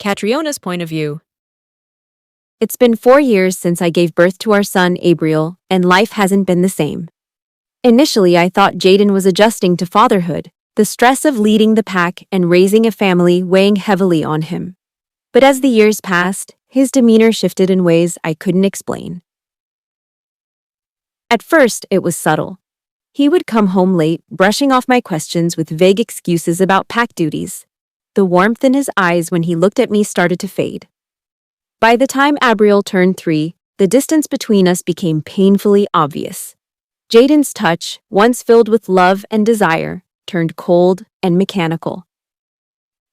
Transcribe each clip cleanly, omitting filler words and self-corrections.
Catriona's point of view. It's been 4 years since I gave birth to our son, Abriel, and life hasn't been the same. Initially, I thought Jaden was adjusting to fatherhood, the stress of leading the pack and raising a family weighing heavily on him. But as the years passed, his demeanor shifted in ways I couldn't explain. At first, it was subtle. He would come home late, brushing off my questions with vague excuses about pack duties. The warmth in his eyes when he looked at me started to fade. By the time Abriel turned 3, the distance between us became painfully obvious. Jaden's touch, once filled with love and desire, turned cold and mechanical.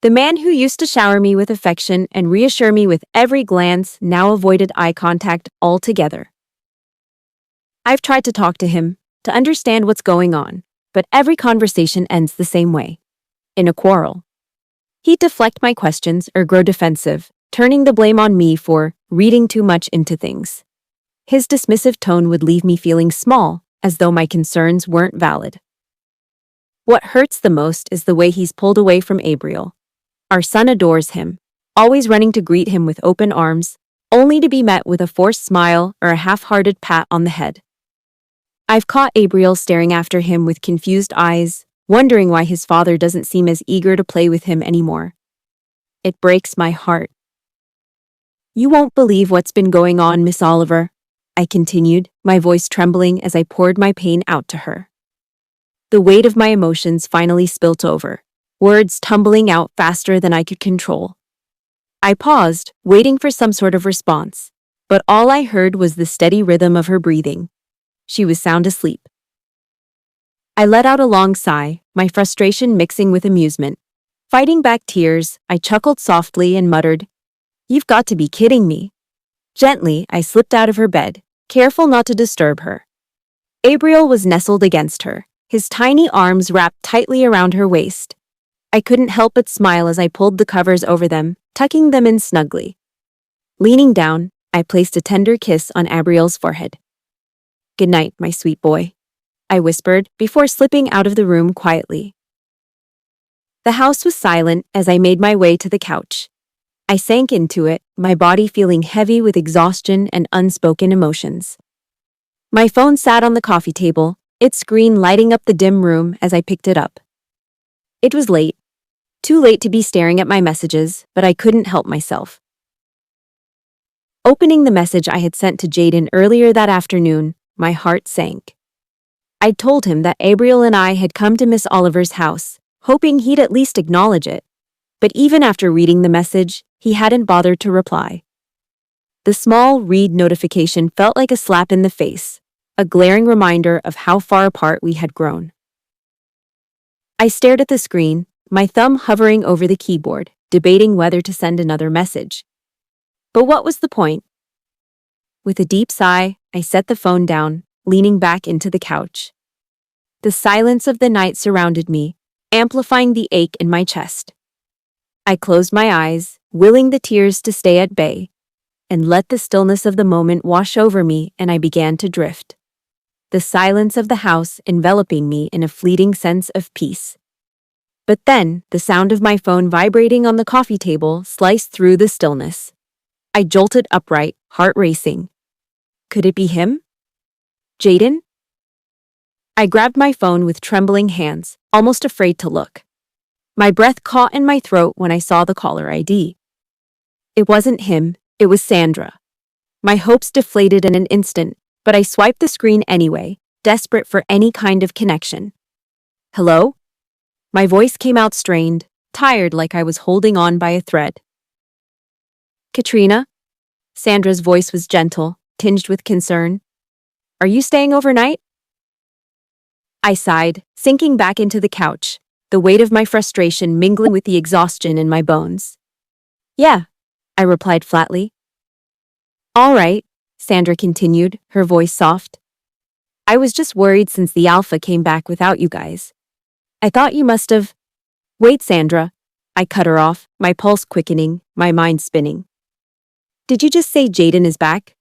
The man who used to shower me with affection and reassure me with every glance now avoided eye contact altogether. I've tried to talk to him, to understand what's going on, but every conversation ends the same way. In a quarrel. He'd deflect my questions or grow defensive, turning the blame on me for reading too much into things. His dismissive tone would leave me feeling small, as though my concerns weren't valid. What hurts the most is the way he's pulled away from Abriel. Our son adores him, always running to greet him with open arms, only to be met with a forced smile or a half-hearted pat on the head. I've caught Abriel staring after him with confused eyes, wondering why his father doesn't seem as eager to play with him anymore. It breaks my heart. "You won't believe what's been going on, Miss Oliver," I continued, my voice trembling as I poured my pain out to her. The weight of my emotions finally spilt over, words tumbling out faster than I could control. I paused, waiting for some sort of response, but all I heard was the steady rhythm of her breathing. She was sound asleep. I let out a long sigh, my frustration mixing with amusement. Fighting back tears, I chuckled softly and muttered, "You've got to be kidding me." Gently, I slipped out of her bed, careful not to disturb her. Abriel was nestled against her, his tiny arms wrapped tightly around her waist. I couldn't help but smile as I pulled the covers over them, tucking them in snugly. Leaning down, I placed a tender kiss on Abriel's forehead. "Good night, my sweet boy," I whispered before slipping out of the room quietly. The house was silent as I made my way to the couch. I sank into it, my body feeling heavy with exhaustion and unspoken emotions. My phone sat on the coffee table, its screen lighting up the dim room as I picked it up. It was late. Too late to be staring at my messages, but I couldn't help myself. Opening the message I had sent to Jaden earlier that afternoon, my heart sank. I'd told him that Abriel and I had come to Miss Oliver's house, hoping he'd at least acknowledge it. But even after reading the message, he hadn't bothered to reply. The small read notification felt like a slap in the face, a glaring reminder of how far apart we had grown. I stared at the screen, my thumb hovering over the keyboard, debating whether to send another message. But what was the point? With a deep sigh, I set the phone down, leaning back into the couch. The silence of the night surrounded me, amplifying the ache in my chest. I closed my eyes, willing the tears to stay at bay, and let the stillness of the moment wash over me, and I began to drift. The silence of the house enveloping me in a fleeting sense of peace. But then, the sound of my phone vibrating on the coffee table sliced through the stillness. I jolted upright, heart racing. Could it be him? Jaden? I grabbed my phone with trembling hands, almost afraid to look. My breath caught in my throat when I saw the caller ID. It wasn't him, it was Sandra. My hopes deflated in an instant, but I swiped the screen anyway, desperate for any kind of connection. "Hello?" My voice came out strained, tired like I was holding on by a thread. "Catriona?" Sandra's voice was gentle, tinged with concern. "Are you staying overnight?" I sighed, sinking back into the couch, the weight of my frustration mingling with the exhaustion in my bones. "Yeah," I replied flatly. "All right," Sandra continued, her voice soft. "I was just worried since the Alpha came back without you guys. I thought you must have—" "Wait, Sandra." I cut her off, my pulse quickening, my mind spinning. "Did you just say Jaden is back?"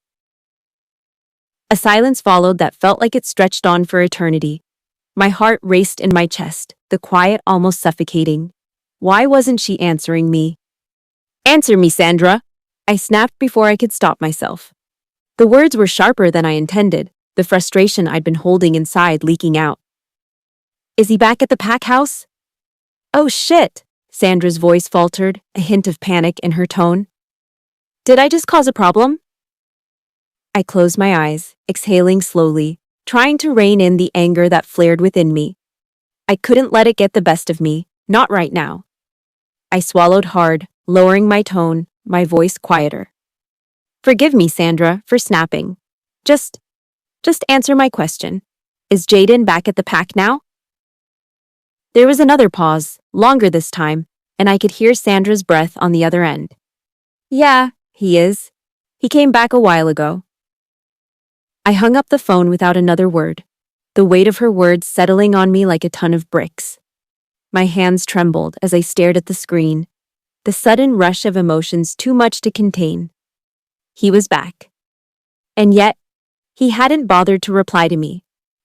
A silence followed that felt like it stretched on for eternity. My heart raced in my chest, the quiet almost suffocating. Why wasn't she answering me? Answer me, Sandra! I snapped before I could stop myself. The words were sharper than I intended, the frustration I'd been holding inside leaking out. Is he back at the pack house? Oh shit! Sandra's voice faltered, a hint of panic in her tone. Did I just cause a problem? I closed my eyes, exhaling slowly, trying to rein in the anger that flared within me. I couldn't let it get the best of me, not right now. I swallowed hard, lowering my tone, my voice quieter. Forgive me, Sandra, for snapping. Just answer my question. Is Jaden back at the pack now? There was another pause, longer this time, and I could hear Sandra's breath on the other end. Yeah, he is. He came back a while ago. I hung up the phone without another word, the weight of her words settling on me like a ton of bricks. My hands trembled as I stared at the screen, the sudden rush of emotions too much to contain. He was back. And yet, he hadn't bothered to reply to me.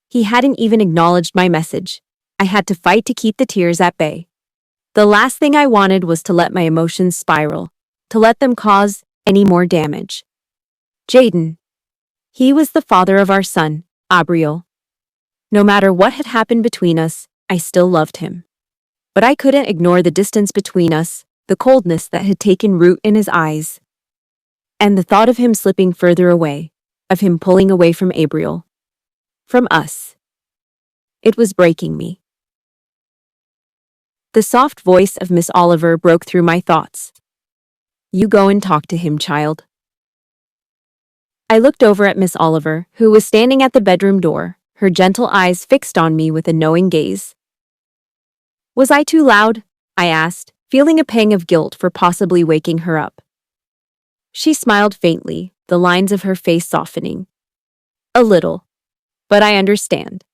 He hadn't even acknowledged my message. I had to fight to keep the tears at bay. The last thing I wanted was to let my emotions spiral, to let them cause any more damage. Jaden. He was the father of our son, Abriel. No matter what had happened between us, I still loved him. But I couldn't ignore the distance between us, the coldness that had taken root in his eyes. And the thought of him slipping further away, of him pulling away from Abriel. From us. It was breaking me. The soft voice of Miss Oliver broke through my thoughts. You go and talk to him, child. I looked over at Miss Oliver, who was standing at the bedroom door, her gentle eyes fixed on me with a knowing gaze. Was I too loud? I asked, feeling a pang of guilt for possibly waking her up. She smiled faintly, the lines of her face softening. A little. But I understand.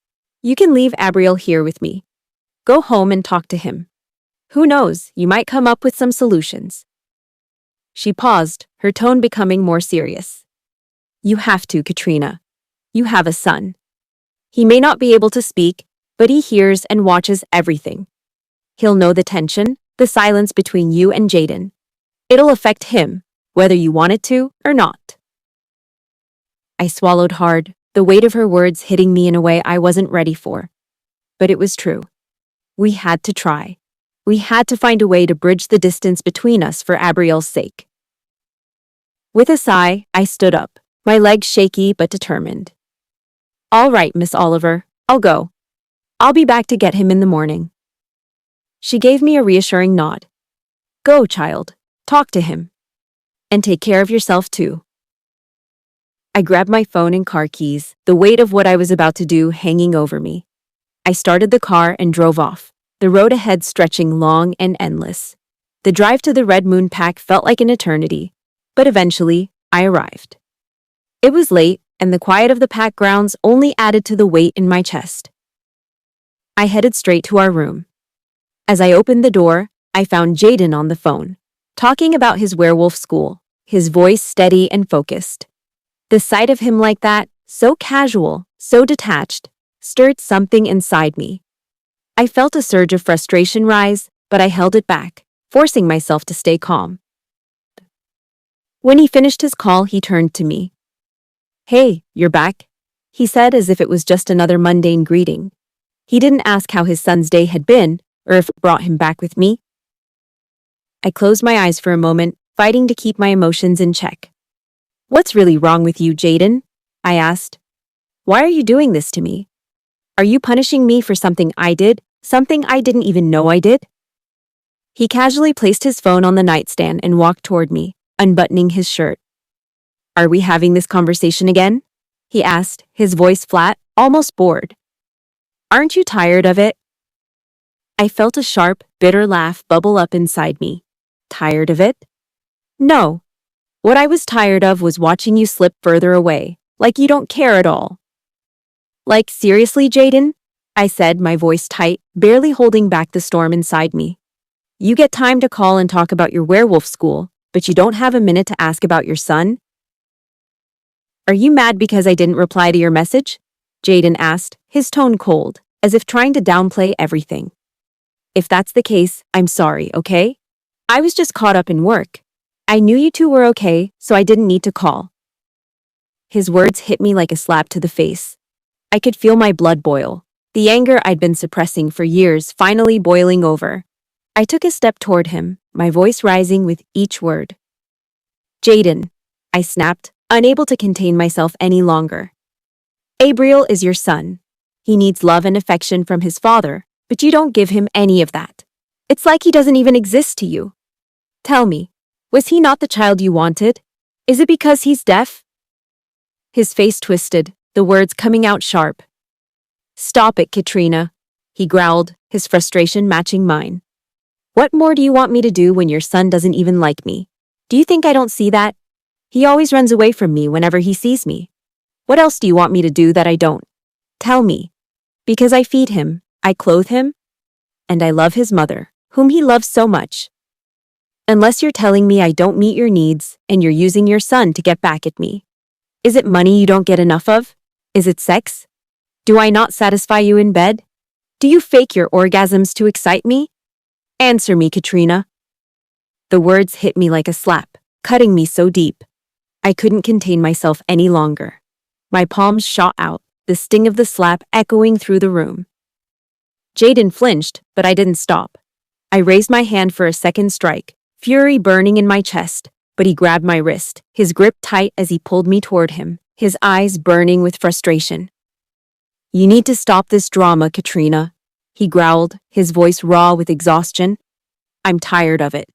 You can leave Abriel here with me. Go home and talk to him. Who knows, you might come up with some solutions. She paused, her tone becoming more serious. You have to, Catriona. You have a son. He may not be able to speak, but he hears and watches everything. He'll know the tension, the silence between you and Jaden. It'll affect him, whether you want it to or not. I swallowed hard, the weight of her words hitting me in a way I wasn't ready for. But it was true. We had to try. We had to find a way to bridge the distance between us for Abriel's sake. With a sigh, I stood up, my legs shaky but determined. All right, Miss Oliver, I'll go. I'll be back to get him in the morning. She gave me a reassuring nod. Go, child. Talk to him. And take care of yourself, too. I grabbed my phone and car keys, the weight of what I was about to do hanging over me. I started the car and drove off, the road ahead stretching long and endless. The drive to the Red Moon Pack felt like an eternity, but eventually, I arrived. It was late, and the quiet of the pack grounds only added to the weight in my chest. I headed straight to our room. As I opened the door, I found Jaden on the phone, talking about his werewolf school, his voice steady and focused. The sight of him like that, so casual, so detached, stirred something inside me. I felt a surge of frustration rise, but I held it back, forcing myself to stay calm. When he finished his call, he turned to me. Hey, you're back, he said as if it was just another mundane greeting. He didn't ask how his son's day had been, or if it brought him back with me. I closed my eyes for a moment, fighting to keep my emotions in check. What's really wrong with you, Jaden? I asked. Why are you doing this to me? Are you punishing me for something I did, something I didn't even know I did? He casually placed his phone on the nightstand and walked toward me, unbuttoning his shirt. Are we having this conversation again? He asked, his voice flat, almost bored. Aren't you tired of it? I felt a sharp, bitter laugh bubble up inside me. Tired of it? No. What I was tired of was watching you slip further away, like you don't care at all. Like, seriously, Jaden? I said, my voice tight, barely holding back the storm inside me. You get time to call and talk about your werewolf school, but you don't have a minute to ask about your son? Are you mad because I didn't reply to your message? Jaden asked, his tone cold, as if trying to downplay everything. If that's the case, I'm sorry, okay? I was just caught up in work, I knew you two were okay, so I didn't need to call. His words hit me like a slap to the face. I could feel my blood boil, the anger I'd been suppressing for years finally boiling over. I took a step toward him, my voice rising with each word. Jaden, I snapped, unable to contain myself any longer. Abriel is your son. He needs love and affection from his father, but you don't give him any of that. It's like he doesn't even exist to you. Tell me, was he not the child you wanted? Is it because he's deaf? His face twisted, the words coming out sharp. Stop it, Catriona, he growled, his frustration matching mine. What more do you want me to do when your son doesn't even like me? Do you think I don't see that? He always runs away from me whenever he sees me. What else do you want me to do that I don't? Tell me. Because I feed him, I clothe him, and I love his mother, whom he loves so much. Unless you're telling me I don't meet your needs and you're using your son to get back at me. Is it money you don't get enough of? Is it sex? Do I not satisfy you in bed? Do you fake your orgasms to excite me? Answer me, Catriona. The words hit me like a slap, cutting me so deep. I couldn't contain myself any longer. My palms shot out, the sting of the slap echoing through the room. Jaden flinched, but I didn't stop. I raised my hand for a second strike, fury burning in my chest, but he grabbed my wrist, his grip tight as he pulled me toward him, his eyes burning with frustration. You need to stop this drama, Catriona, he growled, his voice raw with exhaustion. I'm tired of it.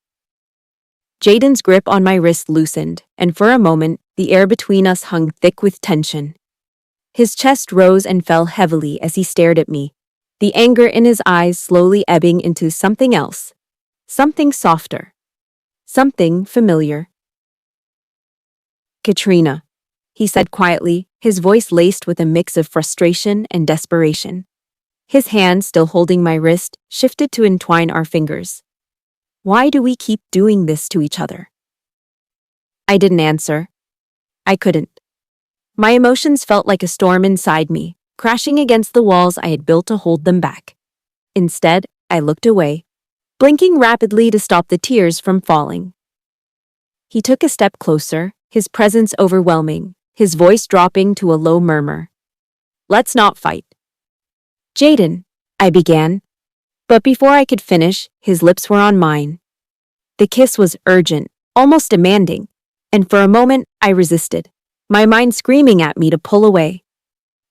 Jaden's grip on my wrist loosened, and for a moment, the air between us hung thick with tension. His chest rose and fell heavily as he stared at me, the anger in his eyes slowly ebbing into something else. Something softer. Something familiar. Catriona, he said quietly, his voice laced with a mix of frustration and desperation. His hand, still holding my wrist, shifted to entwine our fingers. Why do we keep doing this to each other? I didn't answer. I couldn't. My emotions felt like a storm inside me, crashing against the walls I had built to hold them back. Instead, I looked away, blinking rapidly to stop the tears from falling. He took a step closer, his presence overwhelming, his voice dropping to a low murmur. Let's not fight. Jaden, I began. But before I could finish, his lips were on mine. The kiss was urgent, almost demanding, and for a moment I resisted, my mind screaming at me to pull away.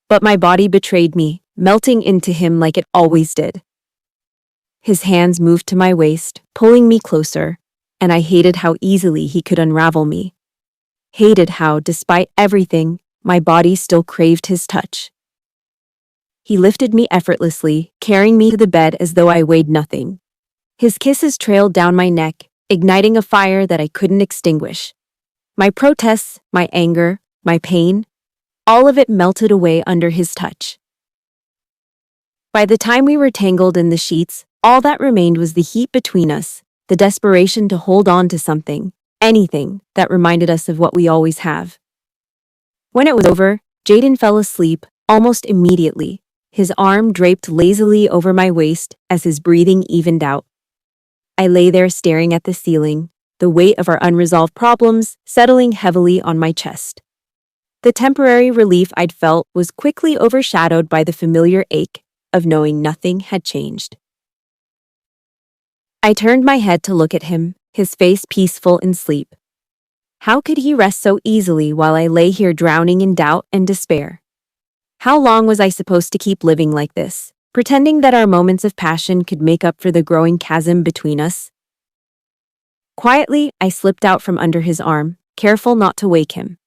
But my body betrayed me, melting into him like it always did. His hands moved to my waist, pulling me closer, and I hated how easily he could unravel me. Hated how, despite everything, my body still craved his touch. He lifted me effortlessly, carrying me to the bed as though I weighed nothing. His kisses trailed down my neck, igniting a fire that I couldn't extinguish. My protests, my anger, my pain, all of it melted away under his touch. By the time we were tangled in the sheets, all that remained was the heat between us, the desperation to hold on to something, anything, that reminded us of what we always have. When it was over, Jaden fell asleep, almost immediately, his arm draped lazily over my waist as his breathing evened out. I lay there staring at the ceiling, the weight of our unresolved problems settling heavily on my chest. The temporary relief I'd felt was quickly overshadowed by the familiar ache of knowing nothing had changed. I turned my head to look at him, his face peaceful in sleep. How could he rest so easily while I lay here drowning in doubt and despair? How long was I supposed to keep living like this, pretending that our moments of passion could make up for the growing chasm between us? Quietly, I slipped out from under his arm, careful not to wake him.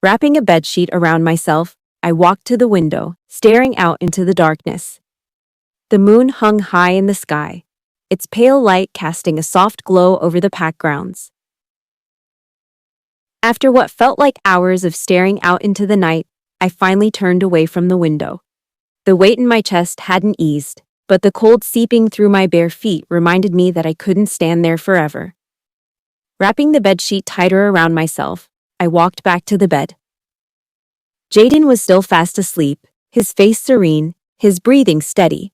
Wrapping a bedsheet around myself, I walked to the window, staring out into the darkness. The moon hung high in the sky, its pale light casting a soft glow over the packed grounds. After what felt like hours of staring out into the night, I finally turned away from the window. The weight in my chest hadn't eased, but the cold seeping through my bare feet reminded me that I couldn't stand there forever. Wrapping the bedsheet tighter around myself, I walked back to the bed. Jaden was still fast asleep, his face serene, his breathing steady.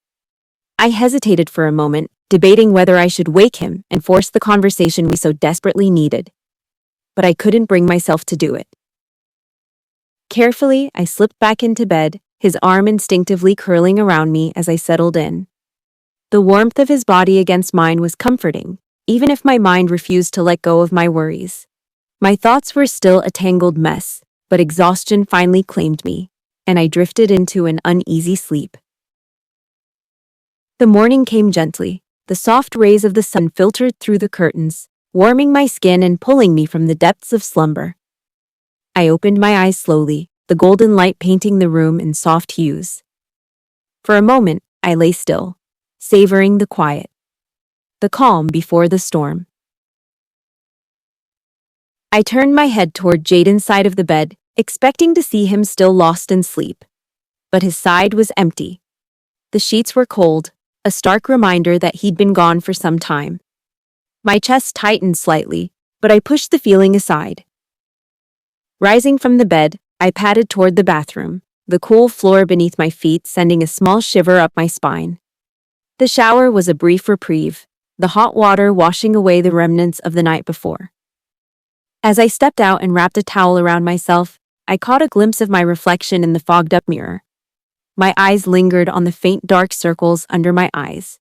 I hesitated for a moment, debating whether I should wake him and force the conversation we so desperately needed. but I couldn't bring myself to do it. Carefully, I slipped back into bed, his arm instinctively curling around me as I settled in. The warmth of his body against mine was comforting, even if my mind refused to let go of my worries. My thoughts were still a tangled mess, but exhaustion finally claimed me, and I drifted into an uneasy sleep. The morning came gently. The soft rays of the sun filtered through the curtains, warming my skin and pulling me from the depths of slumber. I opened my eyes slowly, the golden light painting the room in soft hues. For a moment, I lay still, savoring the quiet, the calm before the storm. I turned my head toward Jaden's side of the bed, expecting to see him still lost in sleep. But his side was empty. The sheets were cold, a stark reminder that he'd been gone for some time. My chest tightened slightly, but I pushed the feeling aside. Rising from the bed, I padded toward the bathroom, the cool floor beneath my feet sending a small shiver up my spine. The shower was a brief reprieve, the hot water washing away the remnants of the night before. As I stepped out and wrapped a towel around myself, I caught a glimpse of my reflection in the fogged-up mirror. My eyes lingered on the faint dark circles under my eyes.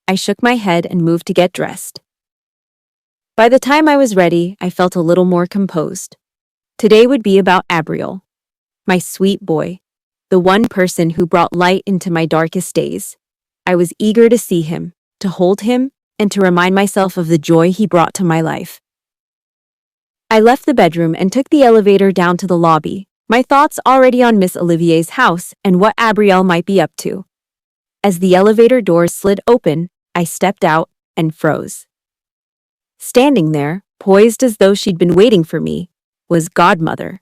I shook my head and moved to get dressed. By the time I was ready, I felt a little more composed. Today would be about Abriel, my sweet boy, the one person who brought light into my darkest days. I was eager to see him, to hold him, and to remind myself of the joy he brought to my life. I left the bedroom and took the elevator down to the lobby, my thoughts already on Miss Olivier's house and what Abriel might be up to. As the elevator doors slid open, I stepped out and froze. Standing there, poised as though she'd been waiting for me, was Godmother.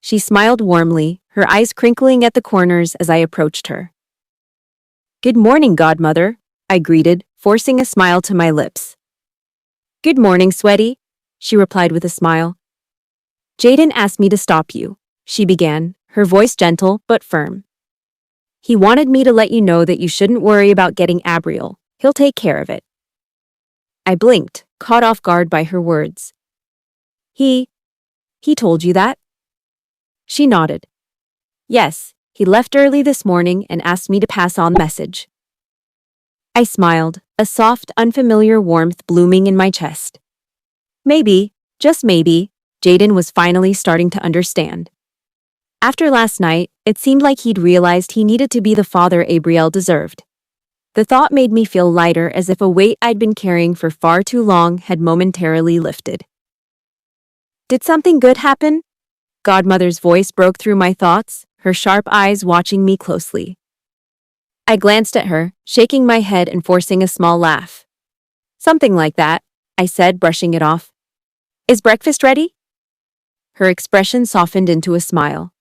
She smiled warmly, her eyes crinkling at the corners as I approached her. "Good morning, Godmother," I greeted, forcing a smile to my lips. "Good morning, Sweaty," she replied with a smile. "Jaden asked me to stop you," she began, her voice gentle but firm. "He wanted me to let you know that you shouldn't worry about getting Abriel. He'll take care of it." I blinked, caught off guard by her words. He told you that?" She nodded. "Yes, he left early this morning and asked me to pass on the message." I smiled, a soft, unfamiliar warmth blooming in my chest. Maybe, just maybe, Jaden was finally starting to understand. After last night, it seemed like he'd realized he needed to be the father Abriel deserved. The thought made me feel lighter, as if a weight I'd been carrying for far too long had momentarily lifted. "Did something good happen?" Godmother's voice broke through my thoughts, her sharp eyes watching me closely. I glanced at her, shaking my head and forcing a small laugh. "Something like that," I said, brushing it off. "Is breakfast ready?" Her expression softened into a smile.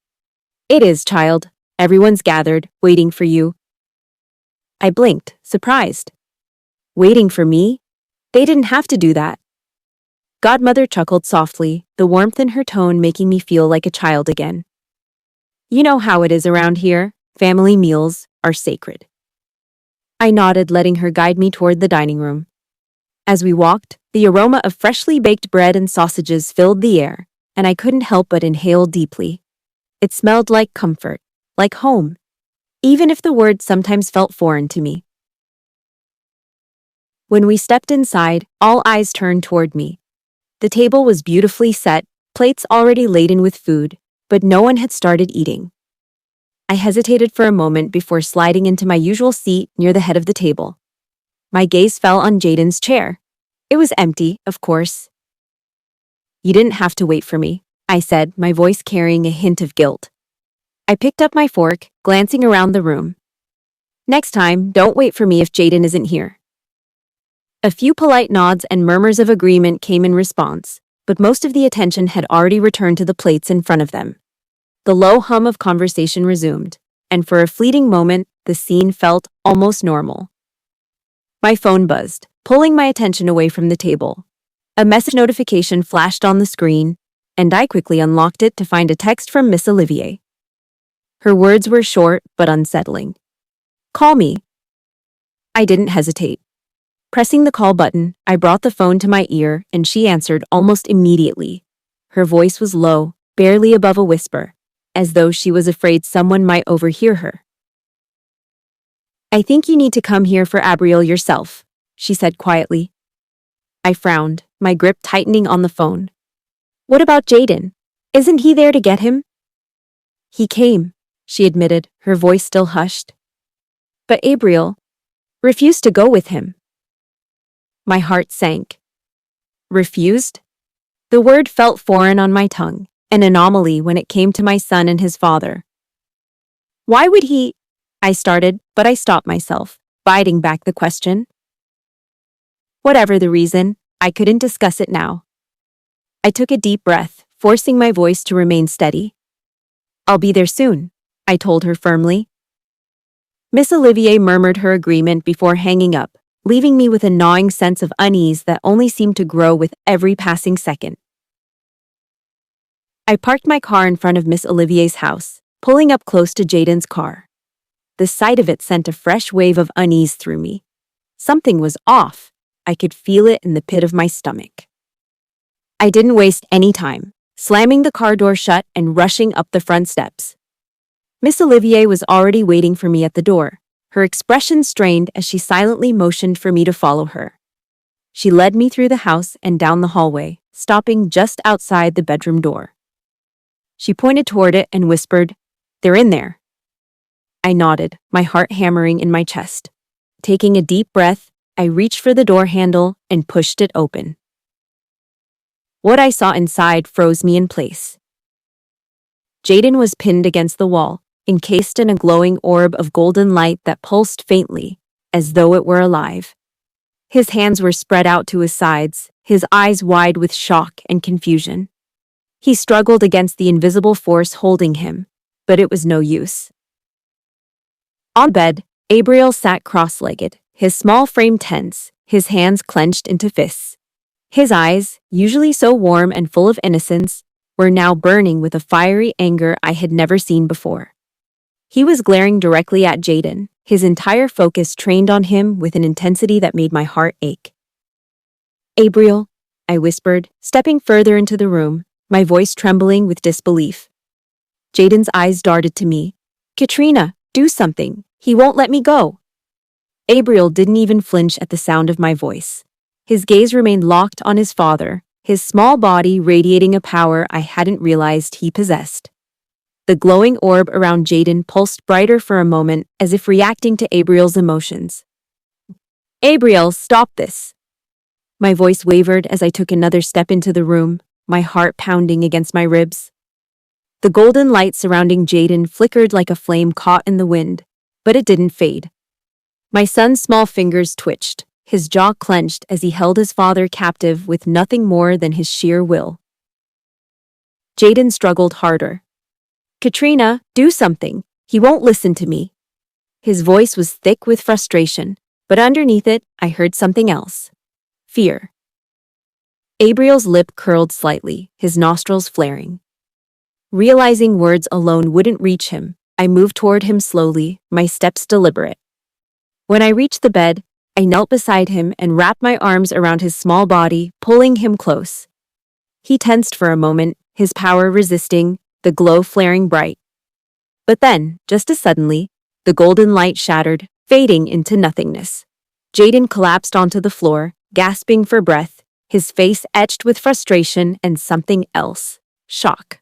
"It is, child. Everyone's gathered, waiting for you." I blinked, surprised. Waiting for me? They didn't have to do that. Godmother chuckled softly, the warmth in her tone making me feel like a child again. "You know how it is around here. Family meals are sacred." I nodded, letting her guide me toward the dining room. As we walked, the aroma of freshly baked bread and sausages filled the air, and I couldn't help but inhale deeply. It smelled like comfort, like home, even if the word sometimes felt foreign to me. When we stepped inside, all eyes turned toward me. The table was beautifully set, plates already laden with food, but no one had started eating. I hesitated for a moment before sliding into my usual seat near the head of the table. My gaze fell on Jaden's chair. It was empty, of course. "You didn't have to wait for me," I said, my voice carrying a hint of guilt. I picked up my fork, glancing around the room. "Next time, don't wait for me if Jaden isn't here." A few polite nods and murmurs of agreement came in response, but most of the attention had already returned to the plates in front of them. The low hum of conversation resumed, and for a fleeting moment, the scene felt almost normal. My phone buzzed, pulling my attention away from the table. A message notification flashed on the screen, and I quickly unlocked it to find a text from Miss Olivier. Her words were short but unsettling. "Call me." I didn't hesitate. Pressing the call button, I brought the phone to my ear and she answered almost immediately. Her voice was low, barely above a whisper, as though she was afraid someone might overhear her. "I think you need to come here for Abriel yourself," she said quietly. I frowned, my grip tightening on the phone. "What about Jaden? Isn't he there to get him?" "He came," she admitted, her voice still hushed. "But Abriel refused to go with him." My heart sank. Refused? The word felt foreign on my tongue, an anomaly when it came to my son and his father. "Why would he?" I started, but I stopped myself, biting back the question. Whatever the reason, I couldn't discuss it now. I took a deep breath, forcing my voice to remain steady. "I'll be there soon," I told her firmly. Miss Olivier murmured her agreement before hanging up, leaving me with a gnawing sense of unease that only seemed to grow with every passing second. I parked my car in front of Miss Olivier's house, pulling up close to Jaden's car. The sight of it sent a fresh wave of unease through me. Something was off. I could feel it in the pit of my stomach. I didn't waste any time, slamming the car door shut and rushing up the front steps. Miss Olivier was already waiting for me at the door, her expression strained as she silently motioned for me to follow her. She led me through the house and down the hallway, stopping just outside the bedroom door. She pointed toward it and whispered, "They're in there." I nodded, my heart hammering in my chest. Taking a deep breath, I reached for the door handle and pushed it open. What I saw inside froze me in place. Jaden was pinned against the wall, encased in a glowing orb of golden light that pulsed faintly, as though it were alive. His hands were spread out to his sides, his eyes wide with shock and confusion. He struggled against the invisible force holding him, but it was no use. On bed, Abriel sat cross-legged, his small frame tense, his hands clenched into fists. His eyes, usually so warm and full of innocence, were now burning with a fiery anger I had never seen before. He was glaring directly at Jaden, his entire focus trained on him with an intensity that made my heart ache. "Abriel," I whispered, stepping further into the room, my voice trembling with disbelief. Jaden's eyes darted to me. "Catriona, do something. He won't let me go." Abriel didn't even flinch at the sound of my voice. His gaze remained locked on his father, his small body radiating a power I hadn't realized he possessed. The glowing orb around Jaden pulsed brighter for a moment, as if reacting to Abriel's emotions. "Abriel, stop this!" My voice wavered as I took another step into the room, my heart pounding against my ribs. The golden light surrounding Jaden flickered like a flame caught in the wind, but it didn't fade. My son's small fingers twitched, his jaw clenched as he held his father captive with nothing more than his sheer will. Jaden struggled harder. "Catriona, do something. He won't listen to me." His voice was thick with frustration, but underneath it, I heard something else. Fear. Abriel's lip curled slightly, his nostrils flaring. Realizing words alone wouldn't reach him, I moved toward him slowly, my steps deliberate. When I reached the bed, I knelt beside him and wrapped my arms around his small body, pulling him close. He tensed for a moment, his power resisting, the glow flaring bright. But then, just as suddenly, the golden light shattered, fading into nothingness. Jaden collapsed onto the floor, gasping for breath, his face etched with frustration and something else, shock.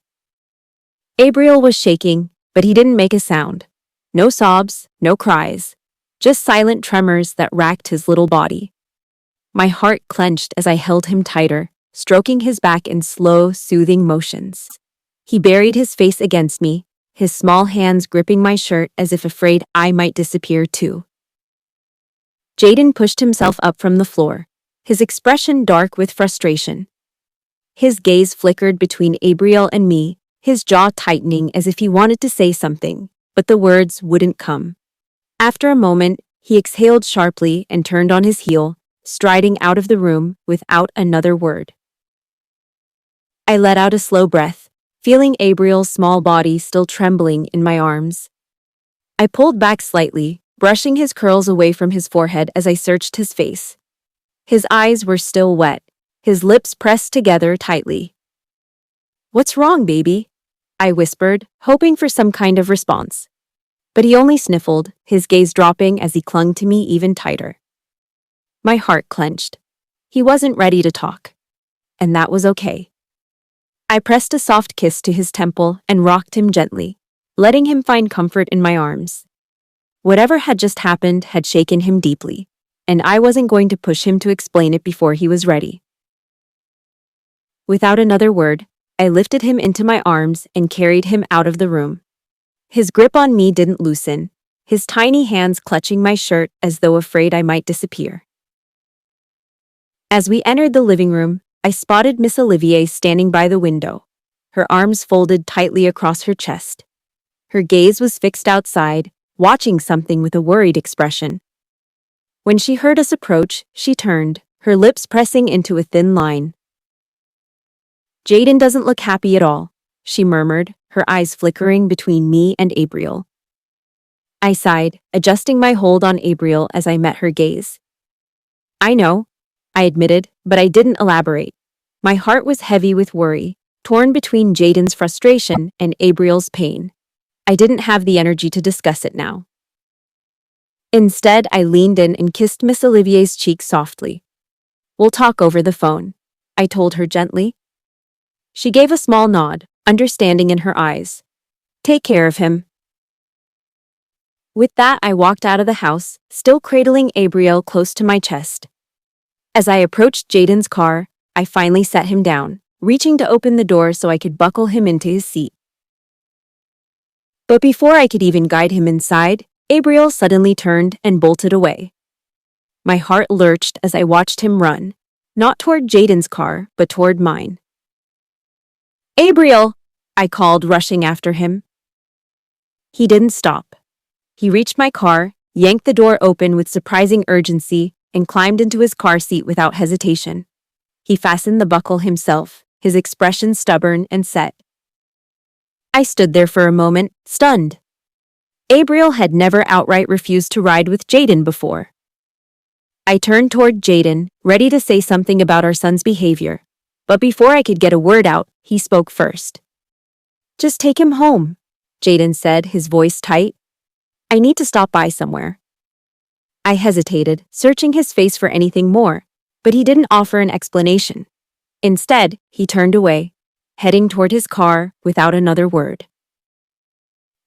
Abriel was shaking, but he didn't make a sound. No sobs, no cries. Just silent tremors that racked his little body. My heart clenched as I held him tighter, stroking his back in slow, soothing motions. He buried his face against me, his small hands gripping my shirt as if afraid I might disappear too. Jaden pushed himself up from the floor, his expression dark with frustration. His gaze flickered between Abriel and me, his jaw tightening as if he wanted to say something, but the words wouldn't come. After a moment, he exhaled sharply and turned on his heel, striding out of the room without another word. I let out a slow breath, feeling Abriel's small body still trembling in my arms. I pulled back slightly, brushing his curls away from his forehead as I searched his face. His eyes were still wet, his lips pressed together tightly. "What's wrong, baby?" I whispered, hoping for some kind of response. But he only sniffled, his gaze dropping as he clung to me even tighter. My heart clenched. He wasn't ready to talk. And that was okay. I pressed a soft kiss to his temple and rocked him gently, letting him find comfort in my arms. Whatever had just happened had shaken him deeply, and I wasn't going to push him to explain it before he was ready. Without another word, I lifted him into my arms and carried him out of the room. His grip on me didn't loosen, his tiny hands clutching my shirt as though afraid I might disappear. As we entered the living room, I spotted Miss Olivier standing by the window, her arms folded tightly across her chest. Her gaze was fixed outside, watching something with a worried expression. When she heard us approach, she turned, her lips pressing into a thin line. "Jaden doesn't look happy at all," she murmured, her eyes flickering between me and Abriel. I sighed, adjusting my hold on Abriel as I met her gaze. "I know," I admitted, but I didn't elaborate. My heart was heavy with worry, torn between Jaden's frustration and Abriel's pain. I didn't have the energy to discuss it now. Instead, I leaned in and kissed Miss Olivier's cheek softly. "We'll talk over the phone," I told her gently. She gave a small nod, understanding in her eyes. "Take care of him." With that, I walked out of the house, still cradling Abriel close to my chest. As I approached Jaden's car, I finally set him down, reaching to open the door so I could buckle him into his seat. But before I could even guide him inside, Abriel suddenly turned and bolted away. My heart lurched as I watched him run, not toward Jaden's car, but toward mine. "Abriel!" I called, rushing after him. He didn't stop. He reached my car, yanked the door open with surprising urgency, and climbed into his car seat without hesitation. He fastened the buckle himself, his expression stubborn and set. I stood there for a moment, stunned. Abriel had never outright refused to ride with Jaden before. I turned toward Jaden, ready to say something about our son's behavior, but before I could get a word out, he spoke first. "Just take him home," Jaden said, his voice tight. "I need to stop by somewhere." I hesitated, searching his face for anything more, but he didn't offer an explanation. Instead, he turned away, heading toward his car without another word.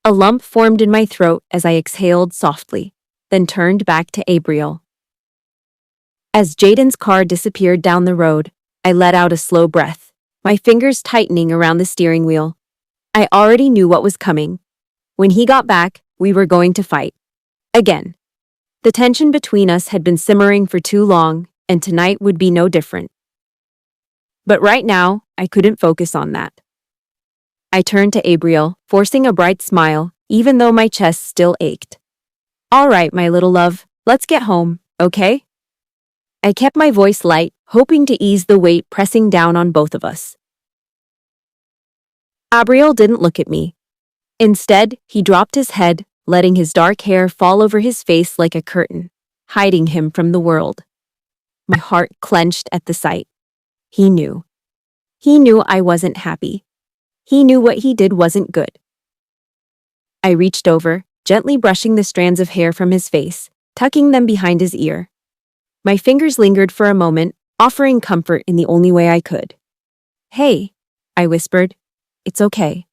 A lump formed in my throat as I exhaled softly, then turned back to Abriel. As Jaden's car disappeared down the road, I let out a slow breath, my fingers tightening around the steering wheel. I already knew what was coming. When he got back, we were going to fight. Again. The tension between us had been simmering for too long, and tonight would be no different. But right now, I couldn't focus on that. I turned to Abriel, forcing a bright smile, even though my chest still ached. "All right, my little love, let's get home, okay?" I kept my voice light, hoping to ease the weight pressing down on both of us. Abriel didn't look at me. Instead, he dropped his head, letting his dark hair fall over his face like a curtain, hiding him from the world. My heart clenched at the sight. He knew. He knew I wasn't happy. He knew what he did wasn't good. I reached over, gently brushing the strands of hair from his face, tucking them behind his ear. My fingers lingered for a moment, offering comfort in the only way I could. "Hey," I whispered. "It's okay."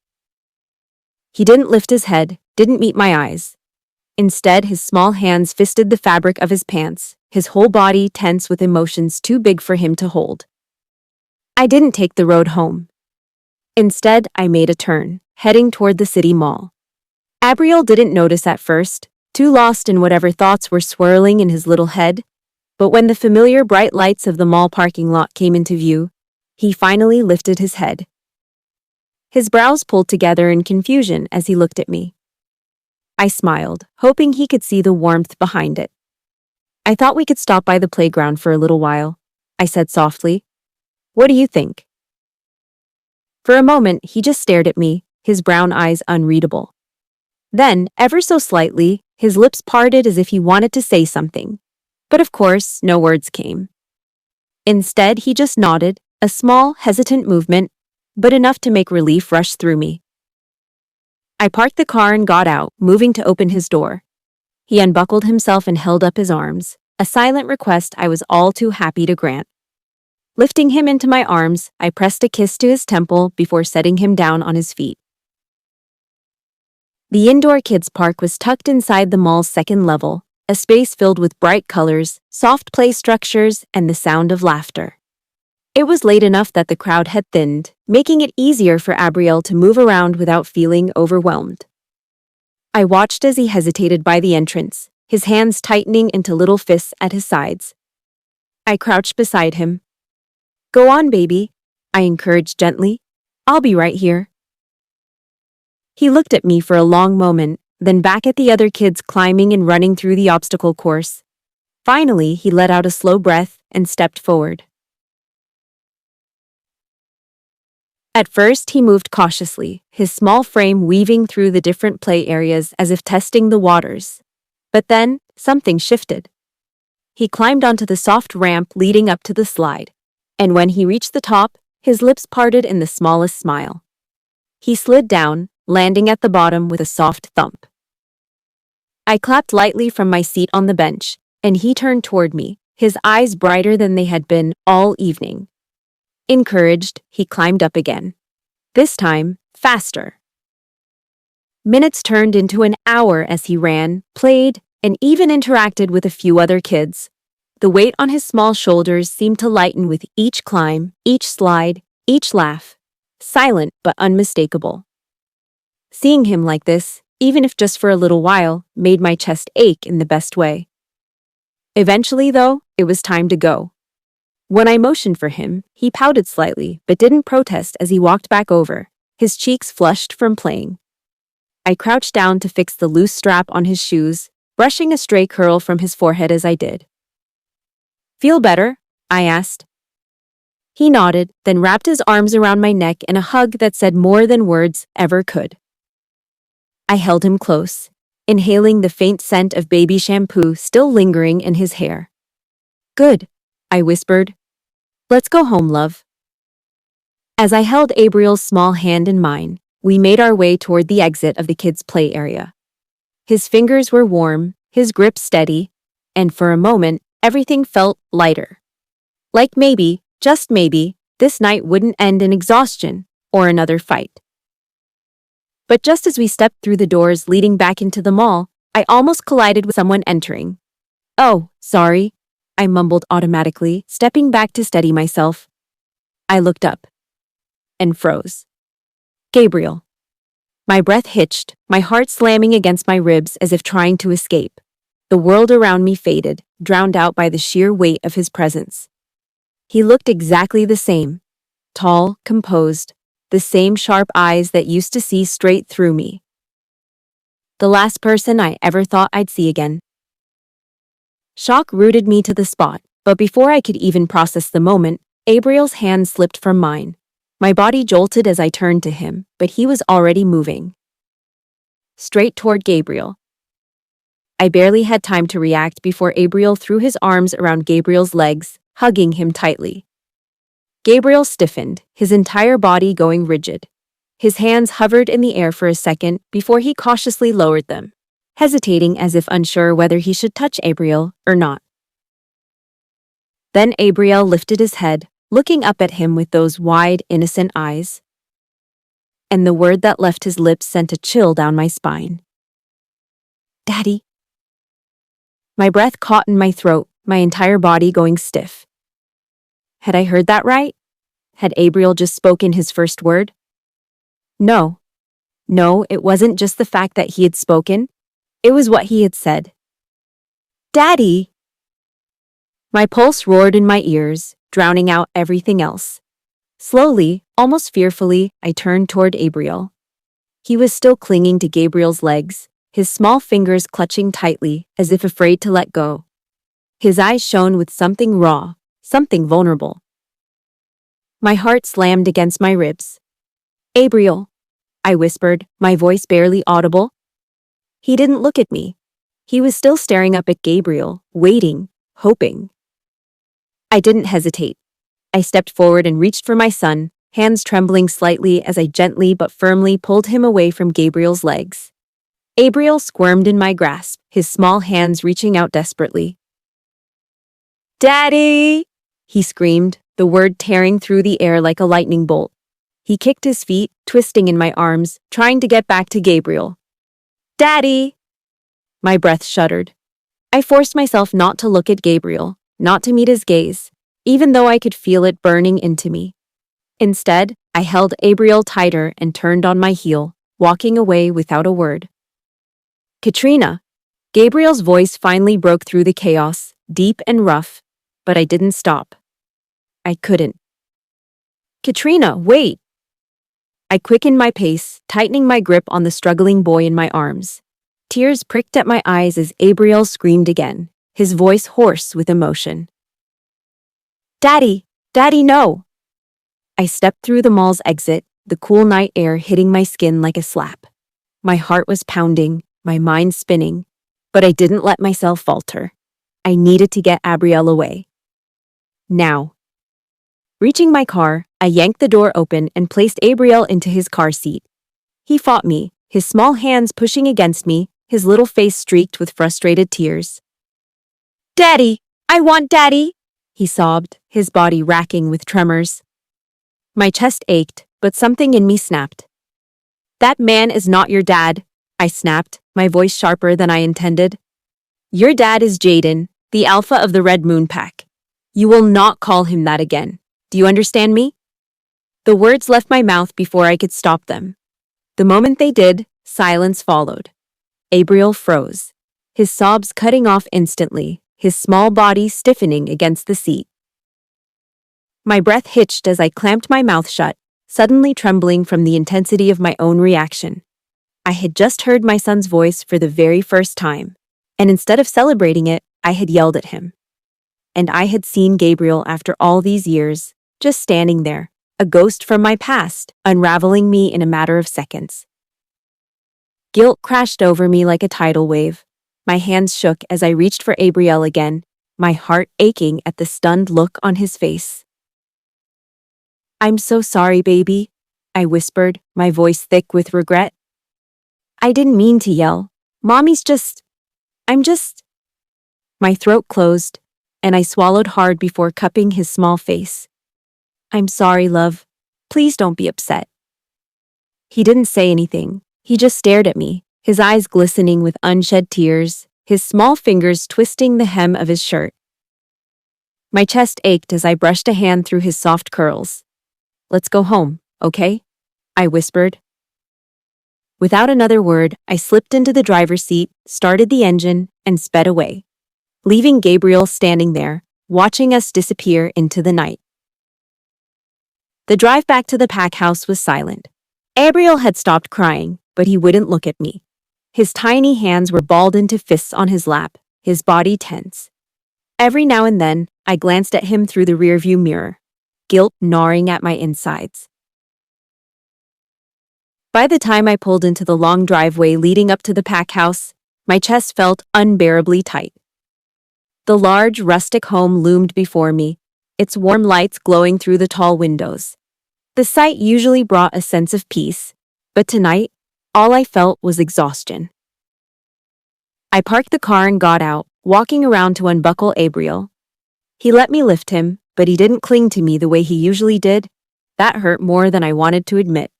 He didn't lift his head, didn't meet my eyes. Instead, his small hands fisted the fabric of his pants, his whole body tense with emotions too big for him to hold. I didn't take the road home. Instead, I made a turn, heading toward the city mall. Abriel didn't notice at first, too lost in whatever thoughts were swirling in his little head. But when the familiar bright lights of the mall parking lot came into view, he finally lifted his head. His brows pulled together in confusion as he looked at me. I smiled, hoping he could see the warmth behind it. "I thought we could stop by the playground for a little while," I said softly. "What do you think?" For a moment, he just stared at me, his brown eyes unreadable. Then, ever so slightly, his lips parted as if he wanted to say something. But of course, no words came. Instead, he just nodded, a small, hesitant movement, but enough to make relief rush through me. I parked the car and got out, moving to open his door. He unbuckled himself and held up his arms, a silent request I was all too happy to grant. Lifting him into my arms, I pressed a kiss to his temple before setting him down on his feet. The indoor kids' park was tucked inside the mall's second level, a space filled with bright colors, soft play structures, and the sound of laughter. It was late enough that the crowd had thinned, making it easier for Abriel to move around without feeling overwhelmed. I watched as he hesitated by the entrance, his hands tightening into little fists at his sides. I crouched beside him. "Go on, baby," I encouraged gently. "I'll be right here." He looked at me for a long moment, then back at the other kids climbing and running through the obstacle course. Finally, he let out a slow breath and stepped forward. At first, he moved cautiously, his small frame weaving through the different play areas as if testing the waters. But then, something shifted. He climbed onto the soft ramp leading up to the slide, and when he reached the top, his lips parted in the smallest smile. He slid down, landing at the bottom with a soft thump. I clapped lightly from my seat on the bench, and he turned toward me, his eyes brighter than they had been all evening. Encouraged, he climbed up again. This time, faster. Minutes turned into an hour as he ran, played, and even interacted with a few other kids. The weight on his small shoulders seemed to lighten with each climb, each slide, each laugh. Silent but unmistakable. Seeing him like this, even if just for a little while, made my chest ache in the best way. Eventually, though, it was time to go. When I motioned for him, he pouted slightly but didn't protest as he walked back over, his cheeks flushed from playing. I crouched down to fix the loose strap on his shoes, brushing a stray curl from his forehead as I did. "Feel better?" I asked. He nodded, then wrapped his arms around my neck in a hug that said more than words ever could. I held him close, inhaling the faint scent of baby shampoo still lingering in his hair. "Good," I whispered. "Let's go home, love." As I held Abriel's small hand in mine, we made our way toward the exit of the kids' play area. His fingers were warm, his grip steady, and for a moment, everything felt lighter. Like maybe, just maybe, this night wouldn't end in exhaustion or another fight. But just as we stepped through the doors leading back into the mall, I almost collided with someone entering. "Oh, sorry," I mumbled automatically, stepping back to steady myself. I looked up and froze. Gabriel. My breath hitched, my heart slamming against my ribs as if trying to escape. The world around me faded, drowned out by the sheer weight of his presence. He looked exactly the same. Tall, composed, the same sharp eyes that used to see straight through me. The last person I ever thought I'd see again. Shock rooted me to the spot, but before I could even process the moment, Abriel's hand slipped from mine. My body jolted as I turned to him, but he was already moving. Straight toward Gabriel. I barely had time to react before Abriel threw his arms around Gabriel's legs, hugging him tightly. Gabriel stiffened, his entire body going rigid. His hands hovered in the air for a second before he cautiously lowered them, hesitating as if unsure whether he should touch Abriel or not. Then Abriel lifted his head, looking up at him with those wide, innocent eyes. And the word that left his lips sent a chill down my spine. "Daddy." My breath caught in my throat, my entire body going stiff. Had I heard that right? Had Abriel just spoken his first word? No. No, it wasn't just the fact that he had spoken. It was what he had said. "Daddy!" My pulse roared in my ears, drowning out everything else. Slowly, almost fearfully, I turned toward Abriel. He was still clinging to Gabriel's legs, his small fingers clutching tightly, as if afraid to let go. His eyes shone with something raw, something vulnerable. My heart slammed against my ribs. "Abriel," I whispered, my voice barely audible. He didn't look at me. He was still staring up at Gabriel, waiting, hoping. I didn't hesitate. I stepped forward and reached for my son, hands trembling slightly as I gently but firmly pulled him away from Gabriel's legs. Abriel squirmed in my grasp, his small hands reaching out desperately. "Daddy!" he screamed, the word tearing through the air like a lightning bolt. He kicked his feet, twisting in my arms, trying to get back to Gabriel. "Daddy!" My breath shuddered. I forced myself not to look at Gabriel, not to meet his gaze, even though I could feel it burning into me. Instead, I held Abriel tighter and turned on my heel, walking away without a word. "Catriona!" Gabriel's voice finally broke through the chaos, deep and rough, but I didn't stop. I couldn't. "Catriona, wait!" I quickened my pace, tightening my grip on the struggling boy in my arms. Tears pricked at my eyes as Abriel screamed again, his voice hoarse with emotion. "Daddy! Daddy, no!" I stepped through the mall's exit, the cool night air hitting my skin like a slap. My heart was pounding, my mind spinning, but I didn't let myself falter. I needed to get Abriel away. Now. Reaching my car, I yanked the door open and placed Abriel into his car seat. He fought me, his small hands pushing against me, his little face streaked with frustrated tears. "Daddy! I want Daddy!" he sobbed, his body racking with tremors. My chest ached, but something in me snapped. "That man is not your dad," I snapped, my voice sharper than I intended. "Your dad is Jaden, the Alpha of the Red Moon Pack. You will not call him that again. Do you understand me?" The words left my mouth before I could stop them. The moment they did, silence followed. Abriel froze, his sobs cutting off instantly, his small body stiffening against the seat. My breath hitched as I clamped my mouth shut, suddenly trembling from the intensity of my own reaction. I had just heard my son's voice for the very first time, and instead of celebrating it, I had yelled at him. And I had seen Gabriel after all these years, just standing there, a ghost from my past, unraveling me in a matter of seconds. Guilt crashed over me like a tidal wave. My hands shook as I reached for Abriel again, my heart aching at the stunned look on his face. "I'm so sorry, baby," I whispered, my voice thick with regret. "I didn't mean to yell. I'm just... My throat closed, and I swallowed hard before cupping his small face. "I'm sorry, love. Please don't be upset." He didn't say anything. He just stared at me, his eyes glistening with unshed tears, his small fingers twisting the hem of his shirt. My chest ached as I brushed a hand through his soft curls. "Let's go home, okay?" I whispered. Without another word, I slipped into the driver's seat, started the engine, and sped away, leaving Gabriel standing there, watching us disappear into the night. The drive back to the pack house was silent. Abriel had stopped crying, but he wouldn't look at me. His tiny hands were balled into fists on his lap, his body tense. Every now and then, I glanced at him through the rearview mirror, guilt gnawing at my insides. By the time I pulled into the long driveway leading up to the pack house, my chest felt unbearably tight. The large, rustic home loomed before me, its warm lights glowing through the tall windows. The sight usually brought a sense of peace, but tonight, all I felt was exhaustion. I parked the car and got out, walking around to unbuckle Abriel. He let me lift him, but he didn't cling to me the way he usually did. That hurt more than I wanted to admit.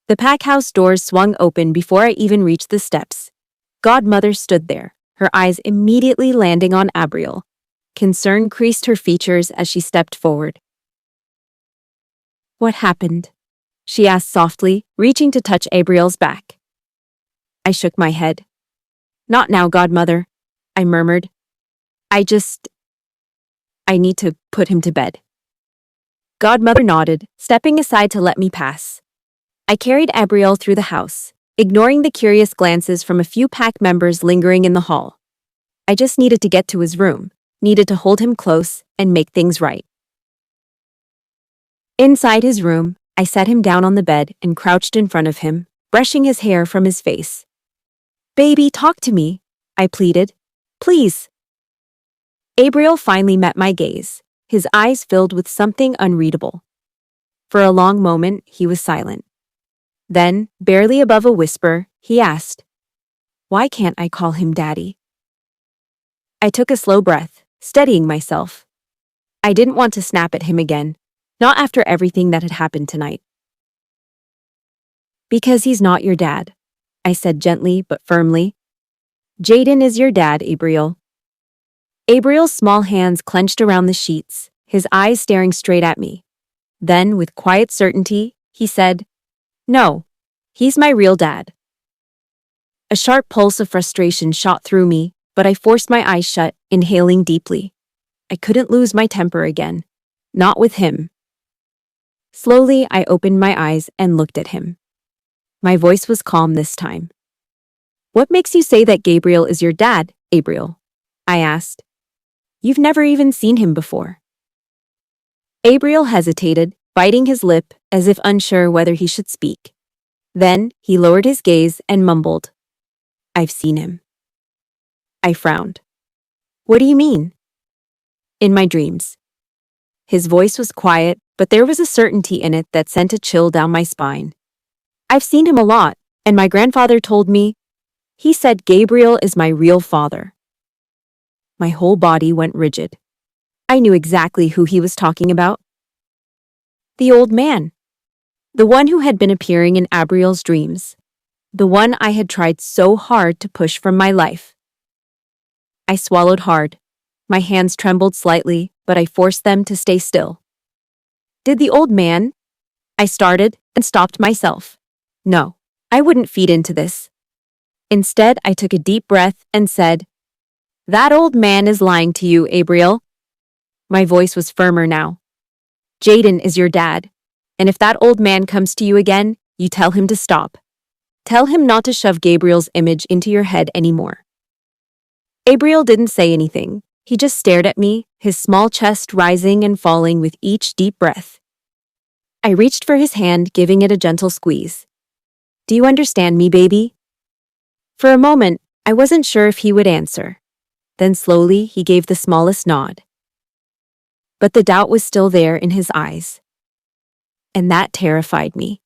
The pack house doors swung open before I even reached the steps. Godmother stood there, her eyes immediately landing on Abriel. Concern creased her features as she stepped forward. "What happened?" she asked softly, reaching to touch Abriel's back. I shook my head. "Not now, Godmother," I murmured. I need to put him to bed." Godmother nodded, stepping aside to let me pass. I carried Abriel through the house, ignoring the curious glances from a few pack members lingering in the hall. I just needed to get to his room, needed to hold him close and make things right. Inside his room, I set him down on the bed and crouched in front of him, brushing his hair from his face. "Baby, talk to me," I pleaded. "Please." Abriel finally met my gaze, his eyes filled with something unreadable. For a long moment, he was silent. Then, barely above a whisper, he asked, "Why can't I call him Daddy?" I took a slow breath, steadying myself. I didn't want to snap at him again, not after everything that had happened tonight. "Because he's not your dad," I said gently but firmly. "Jaden is your dad, Abriel." Abriel's small hands clenched around the sheets, his eyes staring straight at me. Then, with quiet certainty, he said, "No, he's my real dad." A sharp pulse of frustration shot through me, but I forced my eyes shut, inhaling deeply. I couldn't lose my temper again. Not with him. Slowly, I opened my eyes and looked at him. My voice was calm this time. "What makes you say that Gabriel is your dad, Abriel?" I asked. "You've never even seen him before." Abriel hesitated, biting his lip as if unsure whether he should speak. Then, he lowered his gaze and mumbled, "I've seen him." I frowned. "What do you mean?" "In my dreams." His voice was quiet, but there was a certainty in it that sent a chill down my spine. "I've seen him a lot, and my grandfather told me, he said Gabriel is my real father." My whole body went rigid. I knew exactly who he was talking about. The old man. The one who had been appearing in Abriel's dreams. The one I had tried so hard to push from my life. I swallowed hard. My hands trembled slightly, but I forced them to stay still. "Did the old man?" I started and stopped myself. No, I wouldn't feed into this. Instead, I took a deep breath and said, "That old man is lying to you, Abriel." My voice was firmer now. "Jaden is your dad, and if that old man comes to you again, you tell him to stop. Tell him not to shove Gabriel's image into your head anymore." Abriel didn't say anything. He just stared at me, his small chest rising and falling with each deep breath. I reached for his hand, giving it a gentle squeeze. "Do you understand me, baby?" For a moment, I wasn't sure if he would answer. Then slowly, he gave the smallest nod. But the doubt was still there in his eyes. And that terrified me.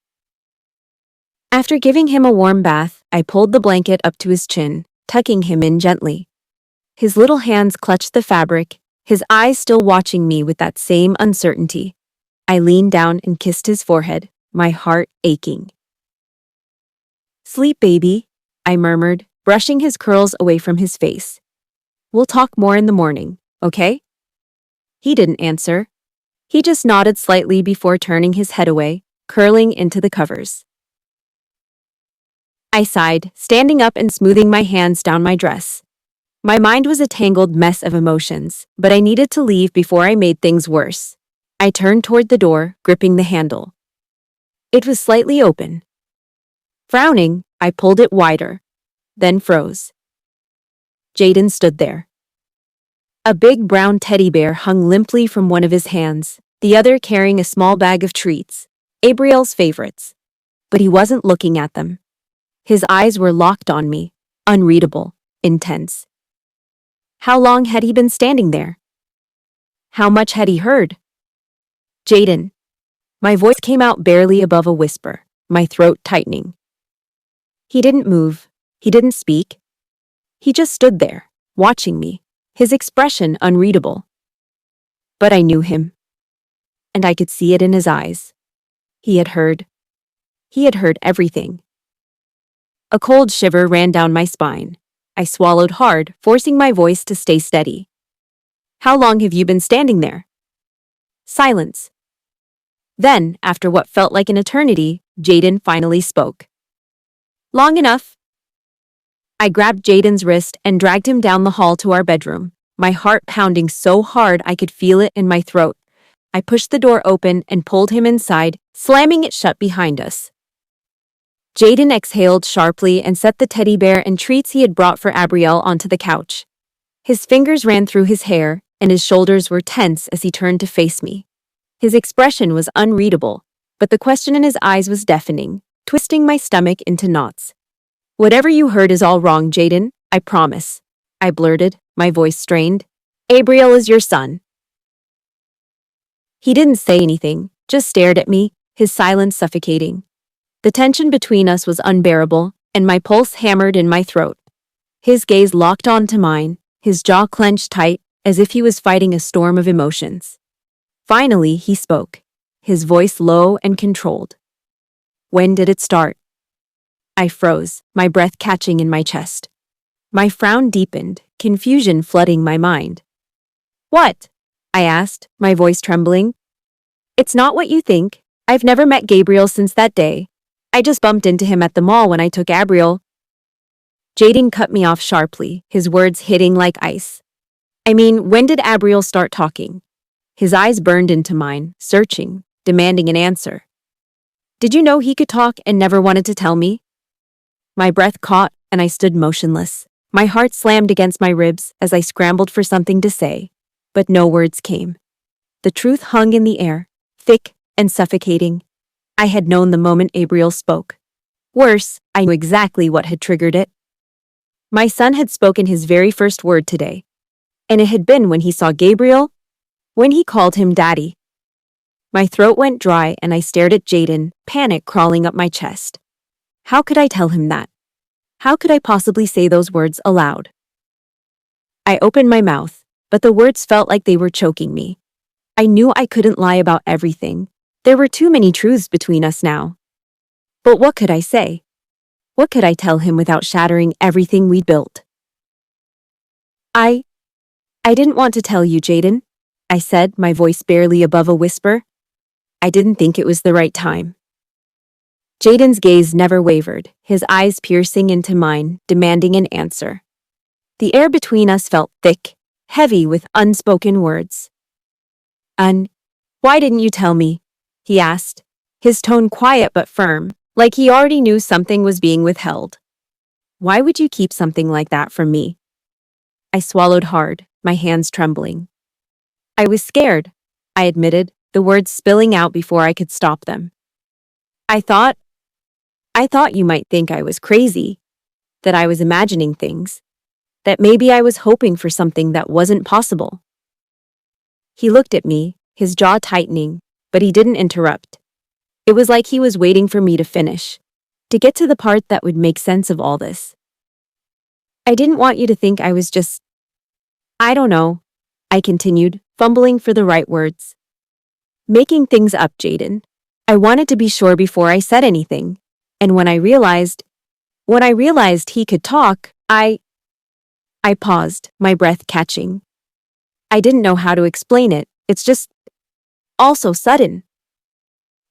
After giving him a warm bath, I pulled the blanket up to his chin, tucking him in gently. His little hands clutched the fabric, his eyes still watching me with that same uncertainty. I leaned down and kissed his forehead, my heart aching. "Sleep, baby," I murmured, brushing his curls away from his face. "We'll talk more in the morning, okay?" He didn't answer. He just nodded slightly before turning his head away, curling into the covers. I sighed, standing up and smoothing my hands down my dress. My mind was a tangled mess of emotions, but I needed to leave before I made things worse. I turned toward the door, gripping the handle. It was slightly open. Frowning, I pulled it wider, then froze. Jaden stood there. A big brown teddy bear hung limply from one of his hands, the other carrying a small bag of treats, Abriel's favorites. But he wasn't looking at them. His eyes were locked on me, unreadable, intense. How long had he been standing there? How much had he heard? "Jaden." My voice came out barely above a whisper, my throat tightening. He didn't move. He didn't speak. He just stood there, watching me, his expression unreadable. But I knew him. And I could see it in his eyes. He had heard. He had heard everything. A cold shiver ran down my spine. I swallowed hard, forcing my voice to stay steady. "How long have you been standing there?" Silence. Then, after what felt like an eternity, Jaden finally spoke. "Long enough." I grabbed Jaden's wrist and dragged him down the hall to our bedroom, my heart pounding so hard I could feel it in my throat. I pushed the door open and pulled him inside, slamming it shut behind us. Jaden exhaled sharply and set the teddy bear and treats he had brought for Abriel onto the couch. His fingers ran through his hair, and his shoulders were tense as he turned to face me. His expression was unreadable, but the question in his eyes was deafening, twisting my stomach into knots. "Whatever you heard is all wrong, Jaden, I promise," I blurted, my voice strained. "Abriel is your son." He didn't say anything, just stared at me, his silence suffocating. The tension between us was unbearable, and my pulse hammered in my throat. His gaze locked onto mine, his jaw clenched tight, as if he was fighting a storm of emotions. Finally, he spoke, his voice low and controlled. "When did it start?" I froze, my breath catching in my chest. My frown deepened, confusion flooding my mind. "What?" I asked, my voice trembling. "It's not what you think. I've never met Gabriel since that day. I just bumped into him at the mall when I took Abriel." Jaden cut me off sharply, his words hitting like ice. "I mean, when did Abriel start talking?" His eyes burned into mine, searching, demanding an answer. "Did you know he could talk and never wanted to tell me?" My breath caught, and I stood motionless. My heart slammed against my ribs as I scrambled for something to say, but no words came. The truth hung in the air, thick and suffocating. I had known the moment Abriel spoke. Worse, I knew exactly what had triggered it. My son had spoken his very first word today, and it had been when he saw Gabriel, when he called him Daddy. My throat went dry and I stared at Jaden, panic crawling up my chest. How could I tell him that? How could I possibly say those words aloud? I opened my mouth, but the words felt like they were choking me. I knew I couldn't lie about everything. There were too many truths between us now. But what could I say? What could I tell him without shattering everything we'd built? I didn't want to tell you, Jaden, I said, my voice barely above a whisper. I didn't think it was the right time. Jaden's gaze never wavered, his eyes piercing into mine, demanding an answer. The air between us felt thick, heavy with unspoken words. Why didn't you tell me?" he asked, his tone quiet but firm, like he already knew something was being withheld. "Why would you keep something like that from me?" I swallowed hard, my hands trembling. "I was scared," I admitted, the words spilling out before I could stop them. I thought you might think I was crazy, that I was imagining things, that maybe I was hoping for something that wasn't possible." He looked at me, his jaw tightening, but he didn't interrupt. It was like he was waiting for me to finish, to get to the part that would make sense of all this. "I didn't want you to think I was just... I don't know," I continued, fumbling for the right words. "Making things up, Jaden. I wanted to be sure before I said anything. And when I realized he could talk, I paused, my breath catching. I didn't know how to explain it. It's just all so sudden."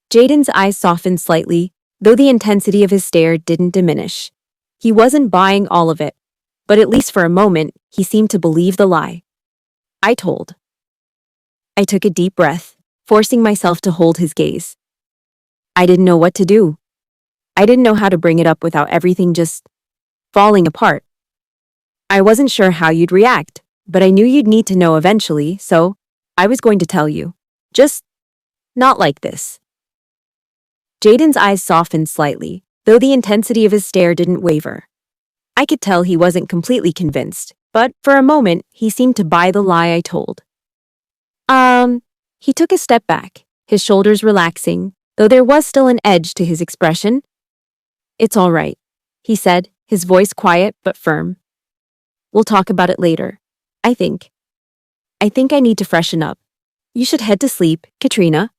Jaden's eyes softened slightly, though the intensity of his stare didn't diminish. He wasn't buying all of it, but at least for a moment, he seemed to believe the lie. I took a deep breath, forcing myself to hold his gaze. I didn't know what to do. I didn't know how to bring it up without everything just falling apart. I wasn't sure how you'd react, but I knew you'd need to know eventually, so I was going to tell you. Just not like this. Jaden's eyes softened slightly, though the intensity of his stare didn't waver. I could tell he wasn't completely convinced, but for a moment, he seemed to buy the lie I told. He took a step back, his shoulders relaxing, though there was still an edge to his expression. "It's all right," he said, his voice quiet but firm. "We'll talk about it later. I think I need to freshen up. You should head to sleep, Catriona."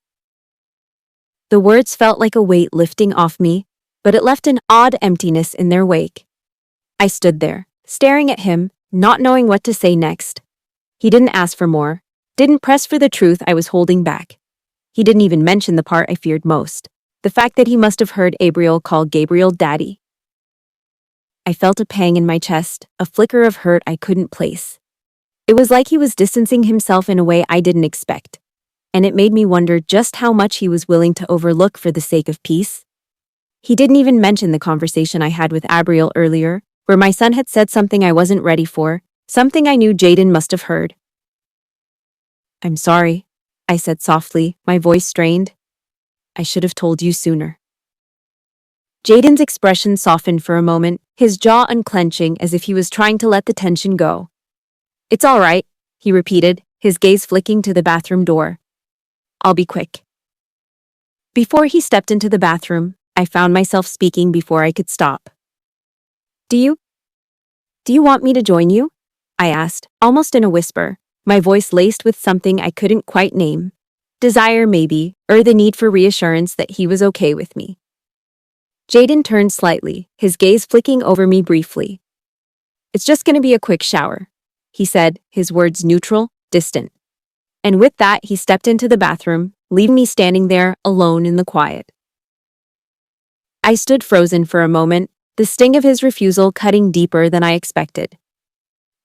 The words felt like a weight lifting off me, but it left an odd emptiness in their wake. I stood there, staring at him, not knowing what to say next. He didn't ask for more, didn't press for the truth I was holding back. He didn't even mention the part I feared most, the fact that he must have heard Abriel call Gabriel Daddy. I felt a pang in my chest, a flicker of hurt I couldn't place. It was like he was distancing himself in a way I didn't expect, and it made me wonder just how much he was willing to overlook for the sake of peace. He didn't even mention the conversation I had with Abriel earlier, where my son had said something I wasn't ready for, something I knew Jaden must have heard. "I'm sorry," I said softly, my voice strained. "I should have told you sooner." Jaden's expression softened for a moment, his jaw unclenching as if he was trying to let the tension go. "It's all right," he repeated, his gaze flicking to the bathroom door. "I'll be quick." Before he stepped into the bathroom, I found myself speaking before I could stop. Do you want me to join you? I asked, almost in a whisper, my voice laced with something I couldn't quite name. Desire maybe, or the need for reassurance that he was okay with me. Jaden turned slightly, his gaze flicking over me briefly. It's just gonna be a quick shower, he said, his words neutral, distant. And with that, he stepped into the bathroom, leaving me standing there alone in the quiet. I stood frozen for a moment, the sting of his refusal cutting deeper than I expected.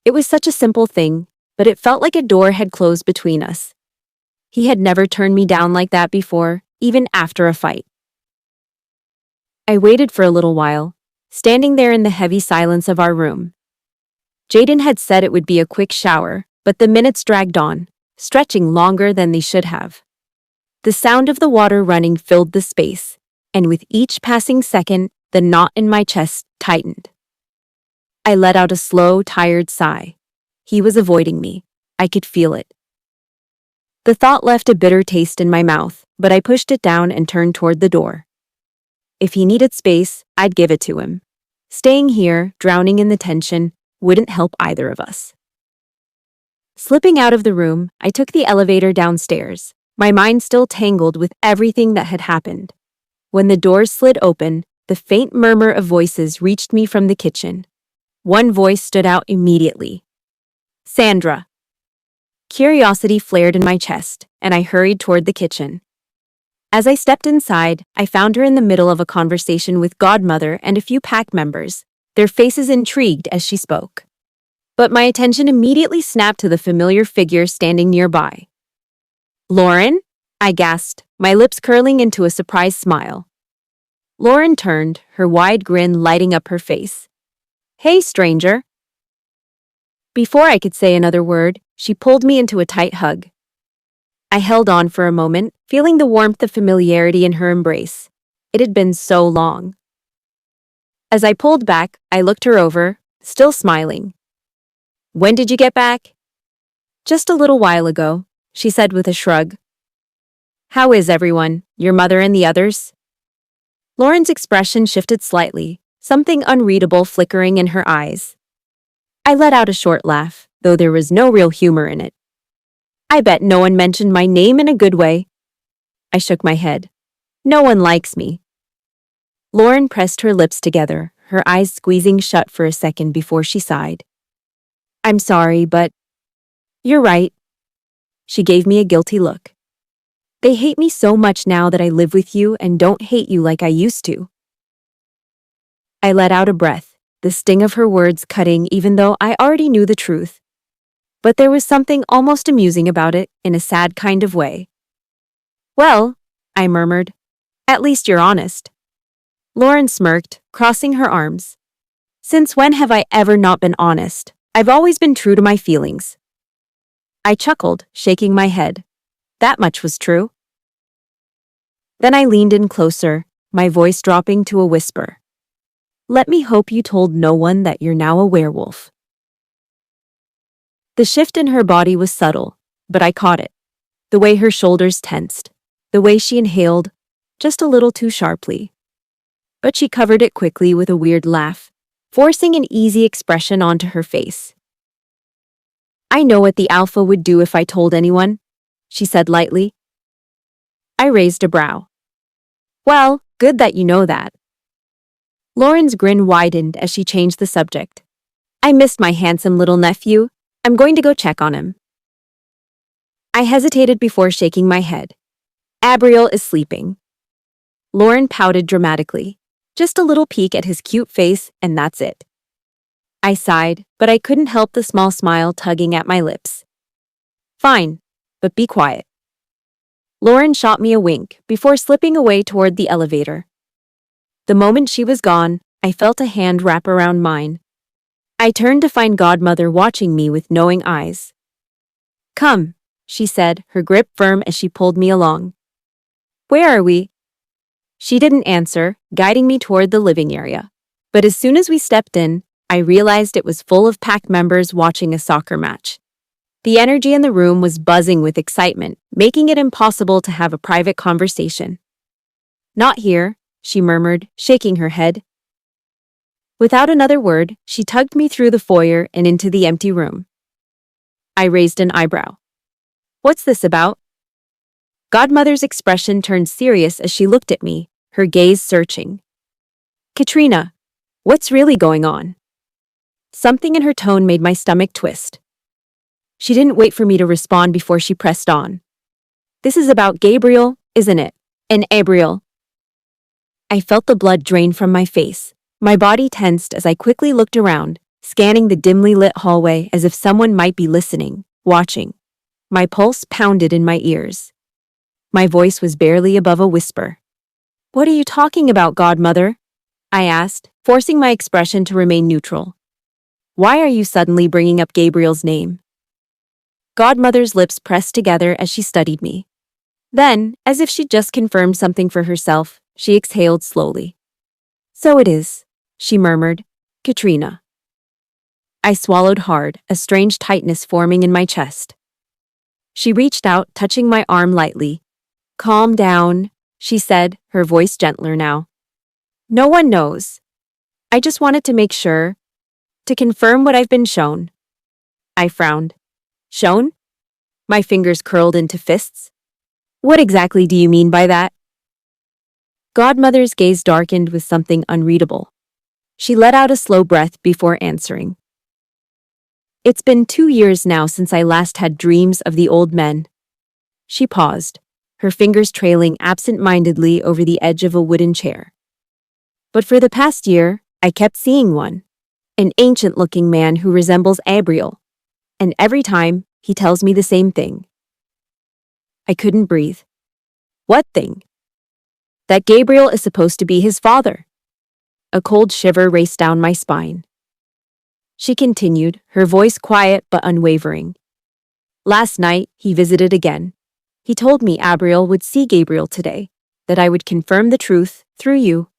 It was such a simple thing, but it felt like a door had closed between us. He had never turned me down like that before, even after a fight. I waited for a little while, standing there in the heavy silence of our room. Jaden had said it would be a quick shower, but the minutes dragged on, stretching longer than they should have. The sound of the water running filled the space, and with each passing second, the knot in my chest tightened. I let out a slow, tired sigh. He was avoiding me. I could feel it. The thought left a bitter taste in my mouth, but I pushed it down and turned toward the door. If he needed space, I'd give it to him. Staying here, drowning in the tension, wouldn't help either of us. Slipping out of the room, I took the elevator downstairs, my mind still tangled with everything that had happened. When the doors slid open, the faint murmur of voices reached me from the kitchen. One voice stood out immediately. Sandra. Curiosity flared in my chest, and I hurried toward the kitchen. As I stepped inside, I found her in the middle of a conversation with Godmother and a few pack members, their faces intrigued as she spoke. But my attention immediately snapped to the familiar figure standing nearby. Lauren? I gasped, my lips curling into a surprised smile. Lauren turned, her wide grin lighting up her face. Hey, stranger. Before I could say another word, she pulled me into a tight hug. I held on for a moment, feeling the warmth of familiarity in her embrace. It had been so long. As I pulled back, I looked her over, still smiling. When did you get back? Just a little while ago, she said with a shrug. How is everyone, your mother and the others? Lauren's expression shifted slightly, something unreadable flickering in her eyes. I let out a short laugh, though there was no real humor in it. I bet no one mentioned my name in a good way. I shook my head. No one likes me. Lauren pressed her lips together, her eyes squeezing shut for a second before she sighed. I'm sorry, but... You're right. She gave me a guilty look. They hate me so much now that I live with you and don't hate you like I used to. I let out a breath, the sting of her words cutting even though I already knew the truth. But there was something almost amusing about it, in a sad kind of way. Well, I murmured, at least you're honest. Lauren smirked, crossing her arms. Since when have I ever not been honest? I've always been true to my feelings. I chuckled, shaking my head. That much was true. Then I leaned in closer, my voice dropping to a whisper. Let me hope you told no one that you're now a werewolf. The shift in her body was subtle, but I caught it. The way her shoulders tensed, the way she inhaled, just a little too sharply. But she covered it quickly with a weird laugh, forcing an easy expression onto her face. I know what the Alpha would do if I told anyone, she said lightly. I raised a brow. Well, good that you know that. Lauren's grin widened as she changed the subject. I missed my handsome little nephew. I'm going to go check on him. I hesitated before shaking my head. Abriel is sleeping. Lauren pouted dramatically. Just a little peek at his cute face, and that's it. I sighed, but I couldn't help the small smile tugging at my lips. Fine, but be quiet. Lauren shot me a wink before slipping away toward the elevator. The moment she was gone, I felt a hand wrap around mine. I turned to find Godmother watching me with knowing eyes. Come, she said, her grip firm as she pulled me along. Where are we? She didn't answer, guiding me toward the living area. But as soon as we stepped in, I realized it was full of pack members watching a soccer match. The energy in the room was buzzing with excitement, making it impossible to have a private conversation. Not here, she murmured, shaking her head. Without another word, she tugged me through the foyer and into the empty room. I raised an eyebrow. What's this about? Godmother's expression turned serious as she looked at me, her gaze searching. Catriona, what's really going on? Something in her tone made my stomach twist. She didn't wait for me to respond before she pressed on. This is about Gabriel, isn't it? And Abriel. I felt the blood drain from my face. My body tensed as I quickly looked around, scanning the dimly lit hallway as if someone might be listening, watching. My pulse pounded in my ears. My voice was barely above a whisper. What are you talking about, Godmother? I asked, forcing my expression to remain neutral. Why are you suddenly bringing up Gabriel's name? Godmother's lips pressed together as she studied me. Then, as if she'd just confirmed something for herself, she exhaled slowly. So it is, she murmured. Catriona. I swallowed hard, a strange tightness forming in my chest. She reached out, touching my arm lightly. Calm down, she said, her voice gentler now. No one knows. I just wanted to make sure. To confirm what I've been shown. I frowned. Shown? My fingers curled into fists. What exactly do you mean by that? Godmother's gaze darkened with something unreadable. She let out a slow breath before answering. It's been 2 years now since I last had dreams of the old men. She paused, her fingers trailing absent-mindedly over the edge of a wooden chair. But for the past year, I kept seeing one. An ancient-looking man who resembles Abriel. And every time, he tells me the same thing. I couldn't breathe. What thing? That Gabriel is supposed to be his father. A cold shiver raced down my spine. She continued, her voice quiet but unwavering. Last night, he visited again. He told me Abriel would see Gabriel today, that I would confirm the truth through you.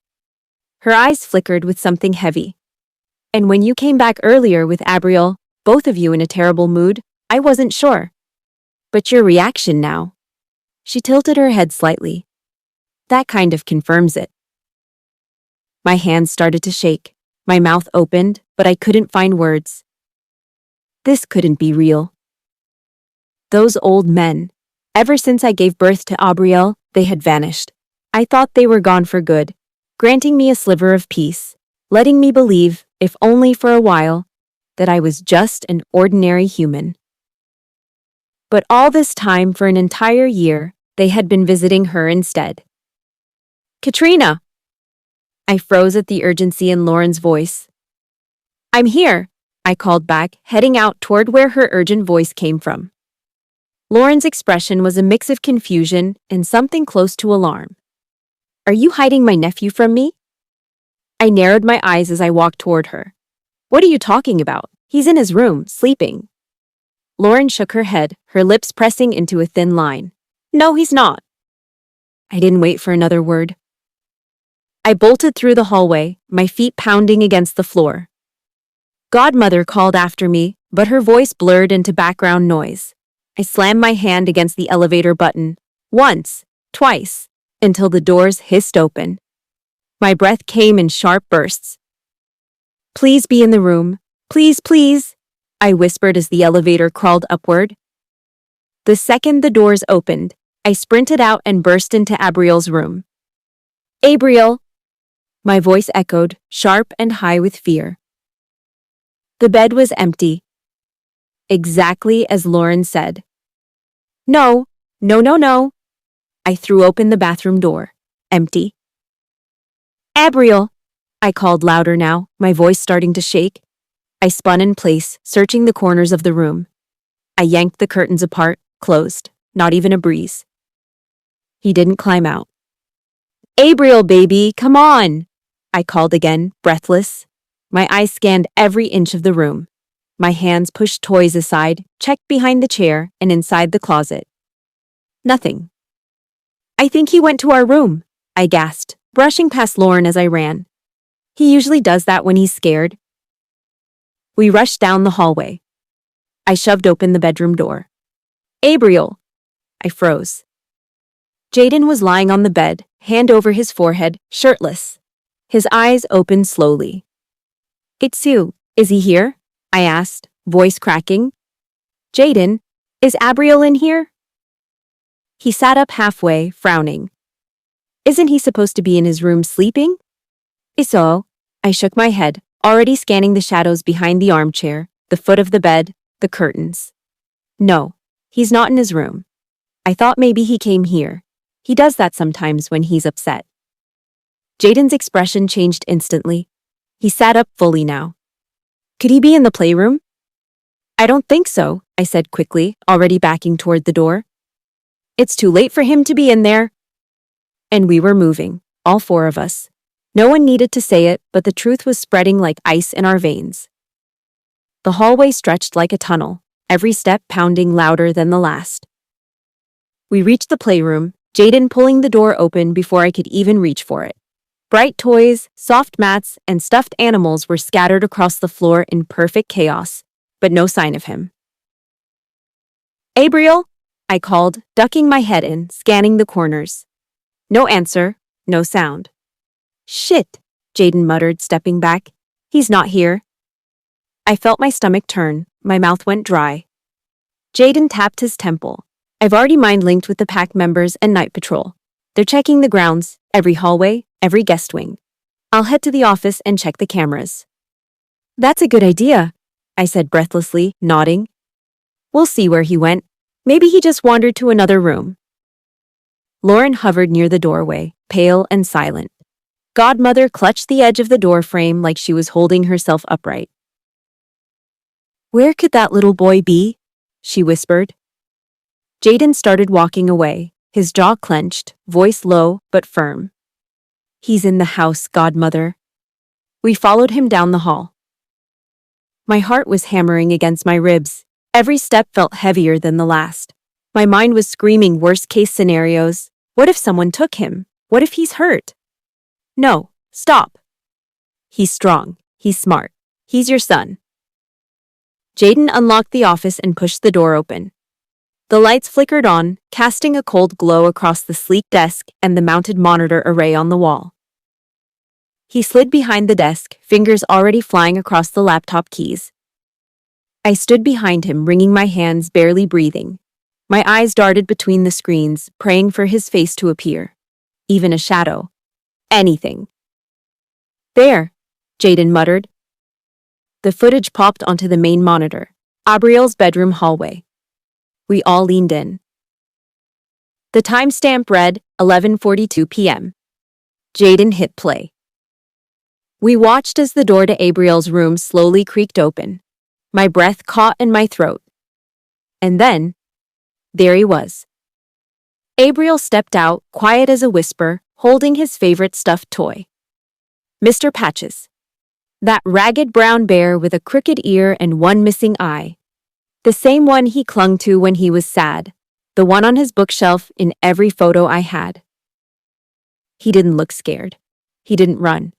Her eyes flickered with something heavy. And when you came back earlier with Abriel, both of you in a terrible mood, I wasn't sure. But your reaction now. She tilted her head slightly. That kind of confirms it. My hands started to shake. My mouth opened, but I couldn't find words. This couldn't be real. Those old men. Ever since I gave birth to Abriel, they had vanished. I thought they were gone for good, granting me a sliver of peace, letting me believe, if only for a while, that I was just an ordinary human. But all this time, for an entire year, they had been visiting her instead. Catriona! I froze at the urgency in Lauren's voice. I'm here, I called back, heading out toward where her urgent voice came from. Lauren's expression was a mix of confusion and something close to alarm. Are you hiding my nephew from me? I narrowed my eyes as I walked toward her. What are you talking about? He's in his room, sleeping. Lauren shook her head, her lips pressing into a thin line. No, he's not. I didn't wait for another word. I bolted through the hallway, my feet pounding against the floor. Godmother called after me, but her voice blurred into background noise. I slammed my hand against the elevator button, once, twice, until the doors hissed open. My breath came in sharp bursts. Please be in the room. Please, please, I whispered as the elevator crawled upward. The second the doors opened, I sprinted out and burst into Abriel's room. Abriel! My voice echoed, sharp and high with fear. The bed was empty. Exactly as Lauren said. No, no, no, no. I threw open the bathroom door. Empty. Abriel! I called louder now, my voice starting to shake. I spun in place, searching the corners of the room. I yanked the curtains apart, closed, not even a breeze. He didn't climb out. Abriel, baby, come on! I called again, breathless. My eyes scanned every inch of the room. My hands pushed toys aside, checked behind the chair and inside the closet. Nothing. I think he went to our room, I gasped, brushing past Lauren as I ran. He usually does that when he's scared. We rushed down the hallway. I shoved open the bedroom door. Abriel! I froze. Jaden was lying on the bed, hand over his forehead, shirtless. His eyes opened slowly. "It's you. Is he here?" I asked, voice cracking. "Jaden, is Abriel in here?" He sat up halfway, frowning. "Isn't he supposed to be in his room sleeping?" "So?" I shook my head, already scanning the shadows behind the armchair, the foot of the bed, the curtains. "No, he's not in his room. I thought maybe he came here. He does that sometimes when he's upset." Jaden's expression changed instantly. He sat up fully now. "Could he be in the playroom?" "I don't think so," I said quickly, already backing toward the door. "It's too late for him to be in there." And we were moving, all four of us. No one needed to say it, but the truth was spreading like ice in our veins. The hallway stretched like a tunnel, every step pounding louder than the last. We reached the playroom, Jaden pulling the door open before I could even reach for it. Bright toys, soft mats, and stuffed animals were scattered across the floor in perfect chaos, but no sign of him. "Abriel," I called, ducking my head in, scanning the corners. No answer, no sound. "Shit," Jaden muttered, stepping back. "He's not here." I felt my stomach turn, my mouth went dry. Jaden tapped his temple. "I've already mind-linked with the pack members and night patrol. They're checking the grounds, every hallway, every guest wing. I'll head to the office and check the cameras." "That's a good idea," I said breathlessly, nodding. "We'll see where he went. Maybe he just wandered to another room." Lauren hovered near the doorway, pale and silent. Godmother clutched the edge of the door frame like she was holding herself upright. "Where could that little boy be?" she whispered. Jaden started walking away, his jaw clenched, voice low but firm. "He's in the house, Godmother." We followed him down the hall. My heart was hammering against my ribs. Every step felt heavier than the last. My mind was screaming worst-case scenarios. What if someone took him? What if he's hurt? "No, stop. He's strong. He's smart. He's your son." Jaden unlocked the office and pushed the door open. The lights flickered on, casting a cold glow across the sleek desk and the mounted monitor array on the wall. He slid behind the desk, fingers already flying across the laptop keys. I stood behind him, wringing my hands, barely breathing. My eyes darted between the screens, praying for his face to appear. Even a shadow. Anything. "There," Jaden muttered. The footage popped onto the main monitor. Abriel's bedroom hallway. We all leaned in. The timestamp read 11:42 p.m. Jaden hit play. We watched as the door to Abriel's room slowly creaked open. My breath caught in my throat. And then, there he was. Abriel stepped out, quiet as a whisper, holding his favorite stuffed toy. Mr. Patches. That ragged brown bear with a crooked ear and one missing eye. The same one he clung to when he was sad. The one on his bookshelf in every photo I had. He didn't look scared. He didn't run.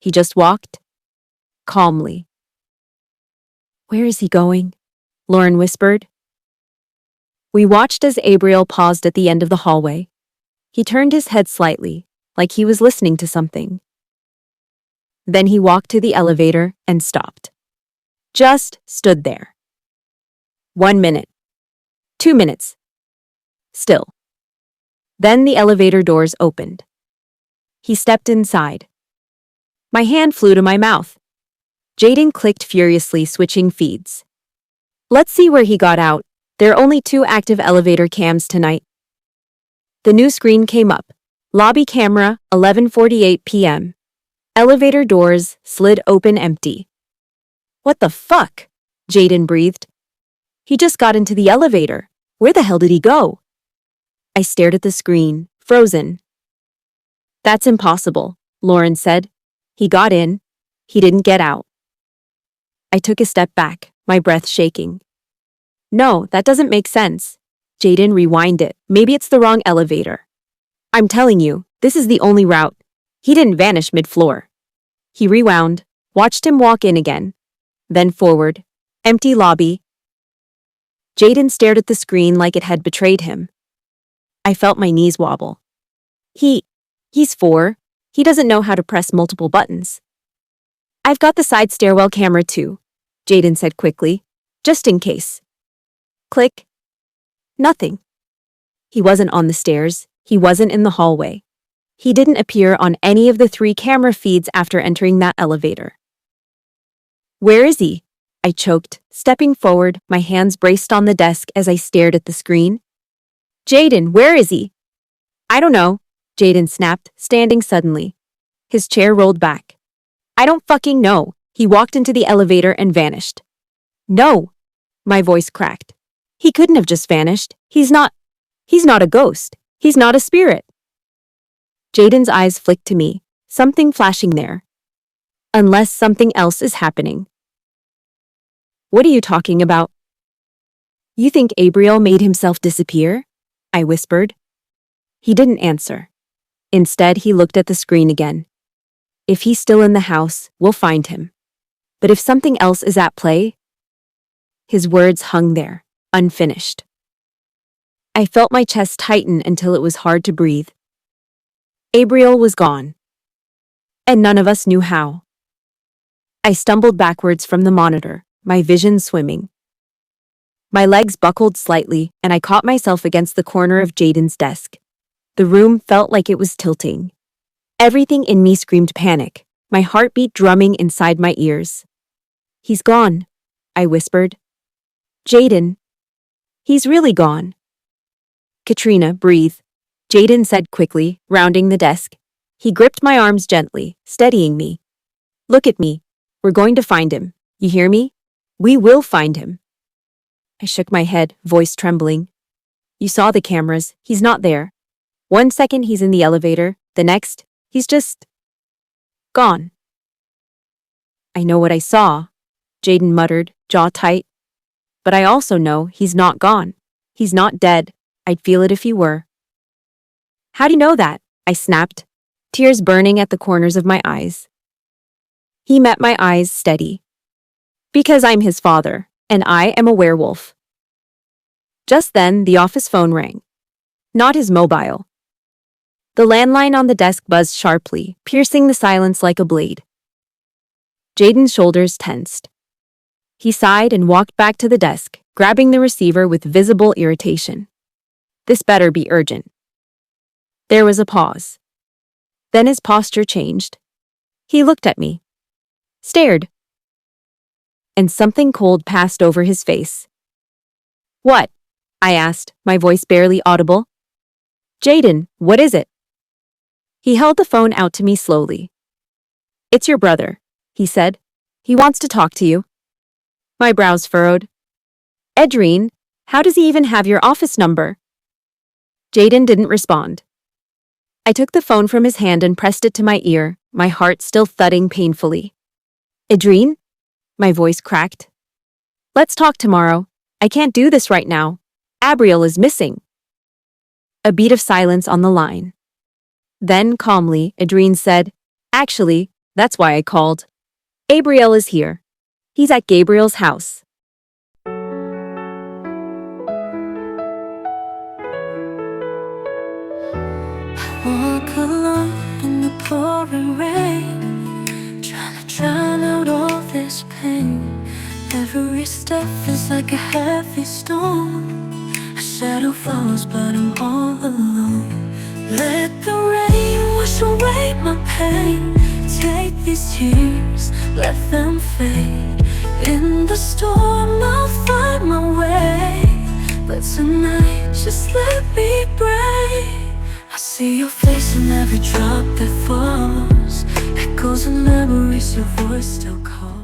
He just walked. Calmly. "Where is he going?" Lauren whispered. We watched as Abriel paused at the end of the hallway. He turned his head slightly, like he was listening to something. Then he walked to the elevator and stopped. Just stood there. 1 minute. 2 minutes. Still. Then the elevator doors opened. He stepped inside. My hand flew to my mouth. Jaden clicked furiously, switching feeds. "Let's see where he got out. There are only 2 active elevator cams tonight." The new screen came up. Lobby camera, 11:48 p.m. Elevator doors slid open empty. "What the fuck?" Jaden breathed. "He just got into the elevator. Where the hell did he go?" I stared at the screen, frozen. "That's impossible," Lauren said. "He got in. He didn't get out." I took a step back, my breath shaking. "No, that doesn't make sense." Jaden, rewind it. "Maybe it's the wrong elevator." "I'm telling you, this is the only route. He didn't vanish mid-floor." He rewound, watched him walk in again. Then forward. Empty lobby. Jaden stared at the screen like it had betrayed him. I felt my knees wobble. He He's 4. He doesn't know how to press multiple buttons. I've got the side stairwell camera too, Jaden said quickly, just in case. Click. Nothing. He wasn't on the stairs. He wasn't in the hallway. He didn't appear on any of the 3 camera feeds after entering that elevator. Where is he? I choked, stepping forward, my hands braced on the desk as I stared at the screen. Jaden, where is he? I don't know, Jaden snapped, standing suddenly. His chair rolled back. I don't fucking know. He walked into the elevator and vanished. No, my voice cracked. He couldn't have just vanished. He's not a ghost. He's not a spirit. Jaden's eyes flicked to me, something flashing there. Unless something else is happening. What are you talking about? You think Abriel made himself disappear? I whispered. He didn't answer. Instead, he looked at the screen again. If he's still in the house, we'll find him. But if something else is at play? His words hung there, unfinished. I felt my chest tighten until it was hard to breathe. Abriel was gone. And none of us knew how. I stumbled backwards from the monitor, my vision swimming. My legs buckled slightly, and I caught myself against the corner of Jaden's desk. The room felt like it was tilting. Everything in me screamed panic, my heartbeat drumming inside my ears. He's gone, I whispered. Jaden. He's really gone. Catriona, breathe, Jaden said quickly, rounding the desk. He gripped my arms gently, steadying me. Look at me. We're going to find him. You hear me? We will find him. I shook my head, voice trembling. You saw the cameras. He's not there. 1 second he's in the elevator, the next, he's just gone. I know what I saw, Jaden muttered, jaw tight. But I also know he's not gone. He's not dead. I'd feel it if he were. How do you know that? I snapped, tears burning at the corners of my eyes. He met my eyes steady. Because I'm his father, and I am a werewolf. Just then, the office phone rang. Not his mobile. The landline on the desk buzzed sharply, piercing the silence like a blade. Jaden's shoulders tensed. He sighed and walked back to the desk, grabbing the receiver with visible irritation. This better be urgent. There was a pause. Then his posture changed. He looked at me. Stared. And something cold passed over his face. What? I asked, my voice barely audible. Jaden, what is it? He held the phone out to me slowly. It's your brother, he said. He wants to talk to you. My brows furrowed. Edrine, how does he even have your office number? Jaden didn't respond. I took the phone from his hand and pressed it to my ear, my heart still thudding painfully. Edrine? My voice cracked. Let's talk tomorrow. I can't do this right now. Abriel is missing. A beat of silence on the line. Then, calmly, Edrine said, Actually, that's why I called. Abriel is here. He's at Gabriel's house. Walk alone in the pouring rain, trying to drown out all this pain. Every step feels like a heavy stone. A shadow falls, but I'm all alone. Let the rain wash away my pain. Take these tears, let them fade. In the storm I'll find my way, but tonight just let me breathe. I see your face in every drop that falls, echoes and memories your voice still calls.